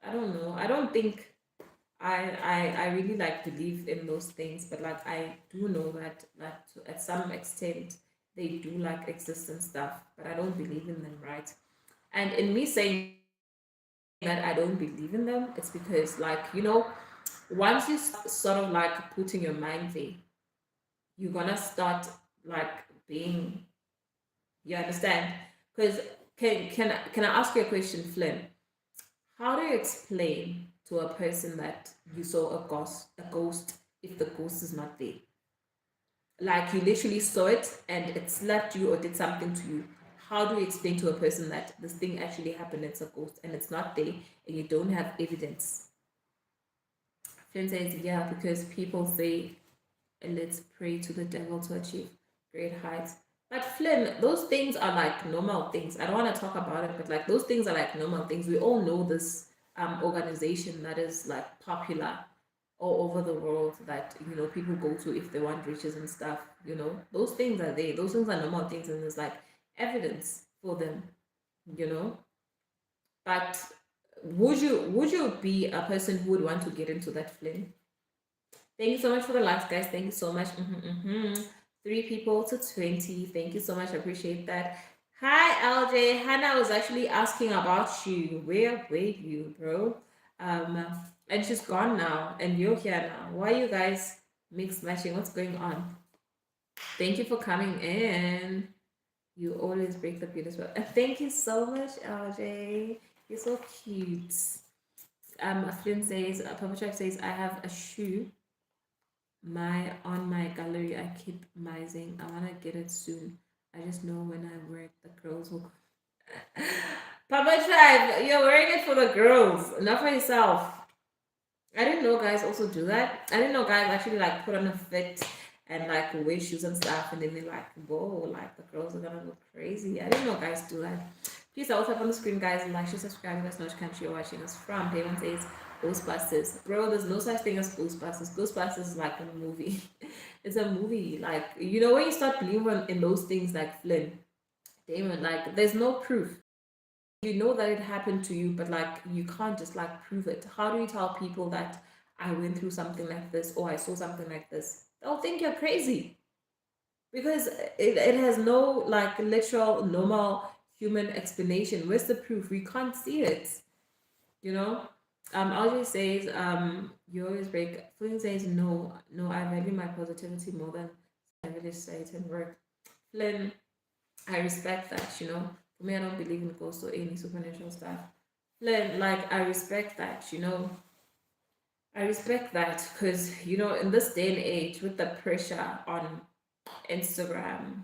I don't know. I don't think I really like believe in those things, but like, I do know that at some extent they do like exist and stuff, but I don't believe in them, right? And in me saying that I don't believe in them, it's because, like, you know, once you sort of like putting your mind there, you're gonna start like being, you understand? Because can I ask you a question, Flynn? How do you explain to a person that you saw a ghost if the ghost is not there? Like, you literally saw it and it slapped you or did something to you. How do you explain to a person that this thing actually happened, it's a ghost, and it's not there, and you don't have evidence? Flynn says, yeah, because people say, let's pray to the devil to achieve great heights. But Flynn, those things are like normal things. I don't want to talk about it, but like, those things are like normal things. We all know this organization that is like popular all over the world, that, you know, people go to if they want riches and stuff. You know, those things are there. Those things are normal things, and there's like evidence for them. You know, but would you be a person who would want to get into that, Flynn? Thank you so much for the likes, guys. Thank you so much. 3 people to 20. Thank you so much. I appreciate that. Hi, LJ. Hannah was actually asking about you. Where were you, bro? Um, and she's gone now, and you're here now. Why are you guys mix matching? What's going on? Thank you for coming in. You always break the beauty spell. Thank you so much, LJ. You're so cute. Flynn says, Papa Chuck says, I have a shoe on my gallery. I keep mising. I wanna get it soon. I just know when I wear it, the girls will. Papa Tribe, you're wearing it for the girls, not for yourself. I didn't know guys also do that. I didn't know guys actually like put on a fit and like wear shoes and stuff, and then they like whoa, like the girls are gonna go crazy. I didn't know guys do that. Please also up on the screen, guys, like, share, subscribe. Let us know which country you're watching us from. Damon says Ghostbusters. Bro, there's no such thing as Ghostbusters. Ghostbusters is like a movie. It's a movie. Like, you know, when you start believing in those things like Flynn, Damon, like there's no proof. You know that it happened to you, but like you can't just like prove it. How do you tell people that I went through something like this or I saw something like this? They'll think you're crazy because it has no like literal normal human explanation. Where's the proof? We can't see it, you know. RJ says you always break. Flynn says no, I value my positivity more than I really say it in work. Flynn, I respect that, you know. For me, I don't believe in ghosts or any supernatural stuff. Like, I respect that, you know. I respect that because, you know, in this day and age, with the pressure on Instagram,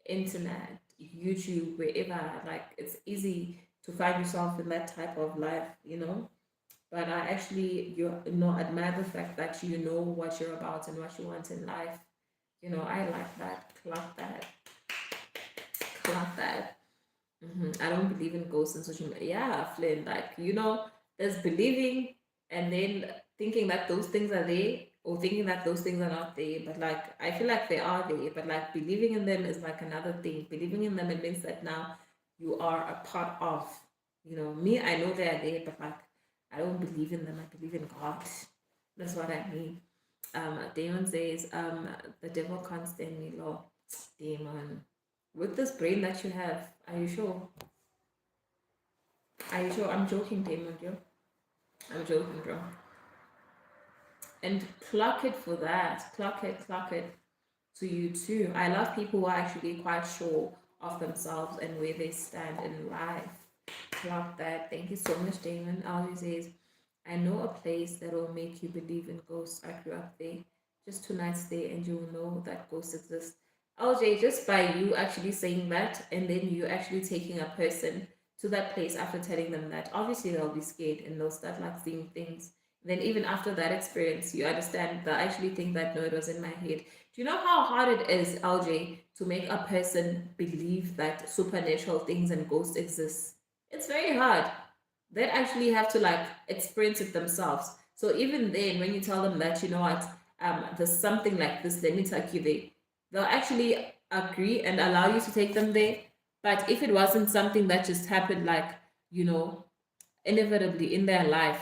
internet, YouTube, wherever, like, it's easy to find yourself in that type of life, you know. But I actually, you know, admire the fact that you know what you're about and what you want in life. You know, I like that. Clock that. Clock that. I don't believe in ghosts and social media. Yeah, Flynn, like, you know, there's believing and then thinking that those things are there or thinking that those things are not there. But like, I feel like they are there, but like believing in them is like another thing. Believing in them, it means that now you are a part of, you know, me, I know they are there, but like, I don't believe in them. I believe in God. That's what I mean. Damon says, the devil can't stand me, Lord. Damon. With this brain that you have, are you sure? Are you sure? I'm joking, Damon, yo. I'm joking, bro. And clock it for that. Clock it to you too. I love people who are actually quite sure of themselves and where they stand in life. Clock that. Thank you so much, Damon. Always says, I know a place that will make you believe in ghosts. I grew up there. Just 2 nights there, and you will know that ghosts exist. LJ, just by you actually saying that, and then you actually taking a person to that place after telling them that, obviously they'll be scared and they'll start like seeing things. Then even after that experience, you understand that I actually think that no, it was in my head. Do you know how hard it is, LJ, to make a person believe that supernatural things and ghosts exist? It's very hard. They actually have to like experience it themselves. So even then, when you tell them that, you know what, there's something like this, let me take you there, they'll actually agree and allow you to take them there. But if it wasn't something that just happened, like, you know, inevitably in their life,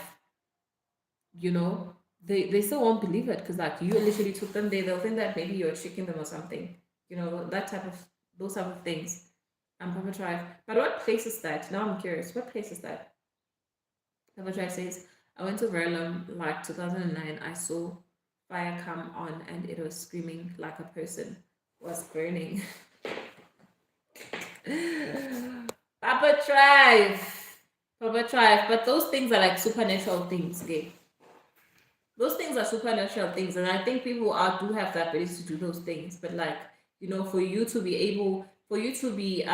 you know, they still won't believe it because like you literally took them there. They'll think that maybe you're tricking them or something. You know, that type of those type of things. Papa Drive. But what place is that? Now I'm curious. What place is that? Papa Drive says, I went to Verulam like 2009. I saw fire come on and it was screaming like a person was burning. Papa Drive. Papa Drive. But those things are like supernatural things, okay? Those things are supernatural things, and I think people are do have the ability to do those things. But like, you know, for you to be able, for you to be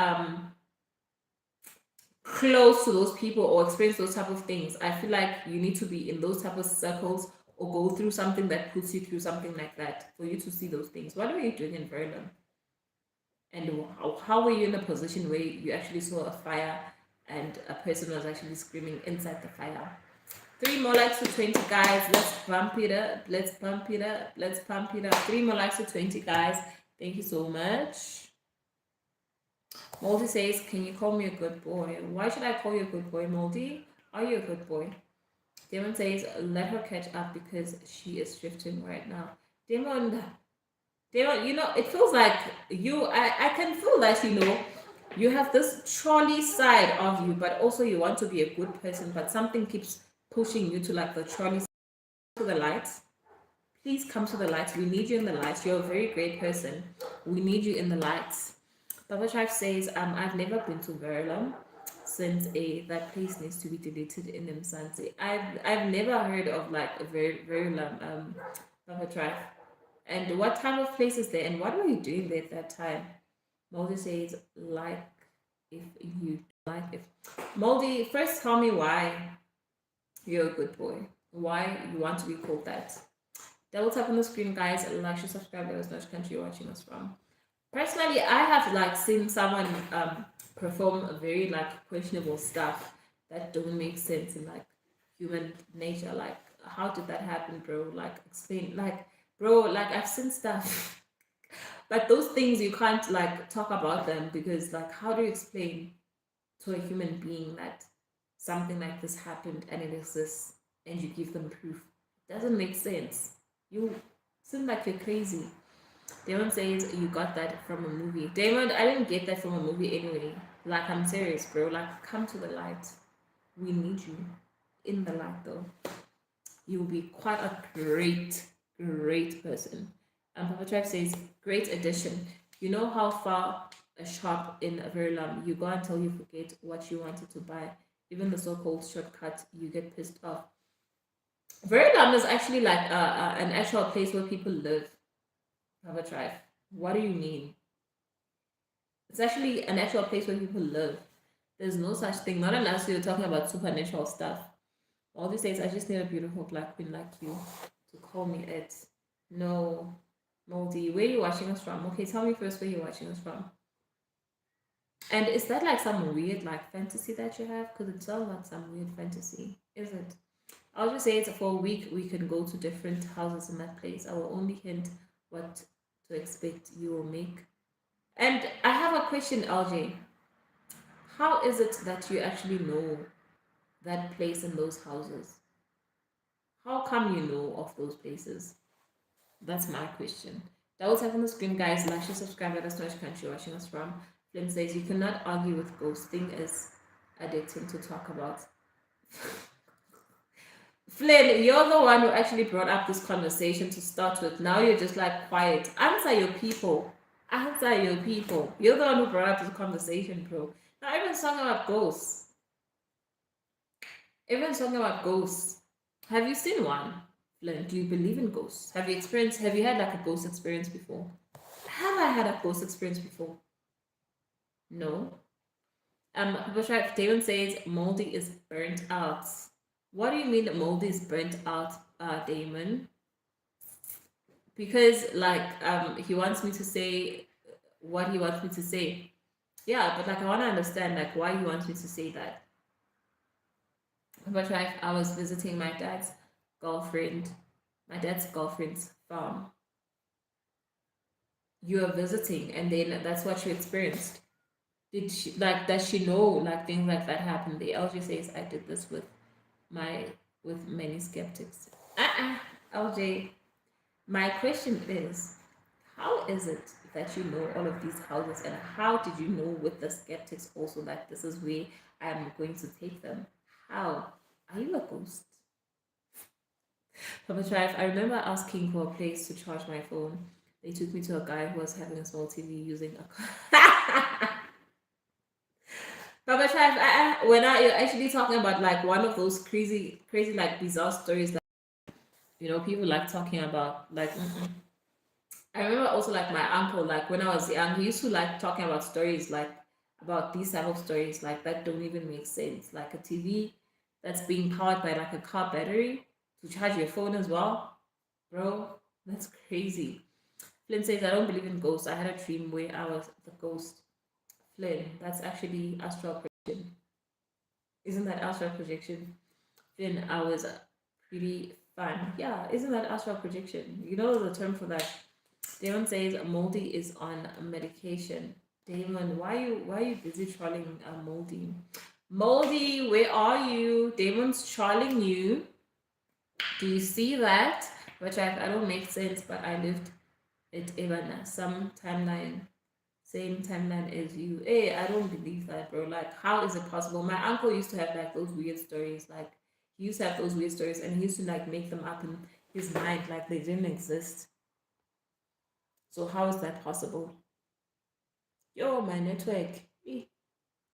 close to those people or experience those type of things, I feel like you need to be in those type of circles or go through something that puts you through something like that for you to see those things. What were you doing in Vernon? And how were you in a position where you actually saw a fire and a person was actually screaming inside the fire? 3 more likes to 20, guys. Let's bump it up. Let's pump it up. Let's pump it up. 3 more likes to 20, guys. Thank you so much. Moldy says, can you call me a good boy? Why should I call you a good boy, Moldy? Are you a good boy? Demon says, let her catch up because she is drifting right now. Demon, you know, it feels like I can feel that, you know, you have this trolley side of you, but also you want to be a good person, but something keeps pushing you to like the trolley to the lights. Please come to the lights. We need you in the lights. You're a very great person. We need you in the lights. Baba Tribe says, I've never been to Verulam since that place needs to be deleted in Msansi. I've never heard of like a Verulam Baba Tribe. And what type of place is there? And what were you doing there at that time? Moldy says, like if you like if Moldy, first tell me why you're a good boy. Why you want to be called that. Double tap on the screen, guys. Like, share, subscribe. Let us know which country you're watching us from. Personally, I have like seen someone perform very like questionable stuff that don't make sense in like human nature. Like, how did that happen, bro? Like, explain. Like, bro, like I've seen stuff, but those things you can't like talk about them because like, how do you explain to a human being that something like this happened and it exists and you give them proof? It doesn't make sense. You seem like you're crazy. Damon says you got that from a movie. Damon, I didn't get that from a movie anyway. Like, I'm serious, bro. Like, come to the light. We need you in the light, though. You will be quite a great person. And Papa Tribe says, great addition. You know how far a shop in Verulam, you go until you forget what you wanted to buy. Even the so-called shortcut, you get pissed off. Verulam is actually like an actual place where people live. Papa Tribe. What do you mean? It's actually an actual place where people live. There's no such thing, not unless you're talking about supernatural stuff. All these days, I just need a beautiful black queen like you to call me it. No, Moldy, where are you watching us from? Okay, tell me first where you're watching us from. And is that like some weird like fantasy that you have? Because it sounds like some weird fantasy. Is it? I'll just say it's for a week. We can go to different houses in that place. I will only hint what to expect you will make. And I have a question, LJ. How is it that you actually know that place and those houses? How come you know of those places? That's my question. Double tap on the screen, guys. Like, share, subscribe. Let us know which country you're watching us from. Flynn says you cannot argue with ghosting is addicting to talk about. Flynn, you're the one who actually brought up this conversation to start with. Now you're just like quiet. Answer your people. Answer your people. You're the one who brought up this conversation, bro. Now everyone's talking about ghosts. Everyone's talking about ghosts. Have you seen one? Flynn, do you believe in ghosts? Have you had like a ghost experience before? Have I had a ghost experience before? No. David says Moldy is burnt out. What do you mean that Moldy is burnt out, Damon? Because like he wants me to say what he wants me to say. Yeah, but like I want to understand like why he wants me to say that. But like I was visiting my dad's girlfriend's farm. You are visiting, and then that's what you experienced. Did she like does she know like things like that happened? The LG says I did this my with many skeptics. LJ, my question is, how is it that you know all of these houses, and how did you know with the skeptics also that this is where I'm going to take them? How? Are you a ghost? Papa Tribe, I remember asking for a place to charge my phone. They took me to a guy who was having a small TV using a Papa Tribe, you're actually talking about like one of those crazy, like bizarre stories that people like talking about, like I remember also like my uncle, like when I was young, he used to like talking about stories like about these type of stories like that don't even make sense. Like a TV that's being powered by like a car battery to charge your phone as well. Bro, that's crazy. Flynn says I don't believe in ghosts. I had a dream where I was the ghost. Flynn, that's actually astral projection. Isn't that astral projection? Flynn, I was pretty fun. Yeah, isn't that astral projection? You know the term for that. Damon says Moldy is on medication. Damon, why are you busy trolling Moldy? Moldy, where are you? Damon's trolling you. Do you see that? Which I don't make sense, but I lived it even some timeline. Same timeline as you. Hey, I don't believe that, bro. Like, how is it possible? My uncle used to have like those weird stories. Like, he used to have those weird stories, and he used to like make them up in his mind, like they didn't exist. So how is that possible? Yo, my network.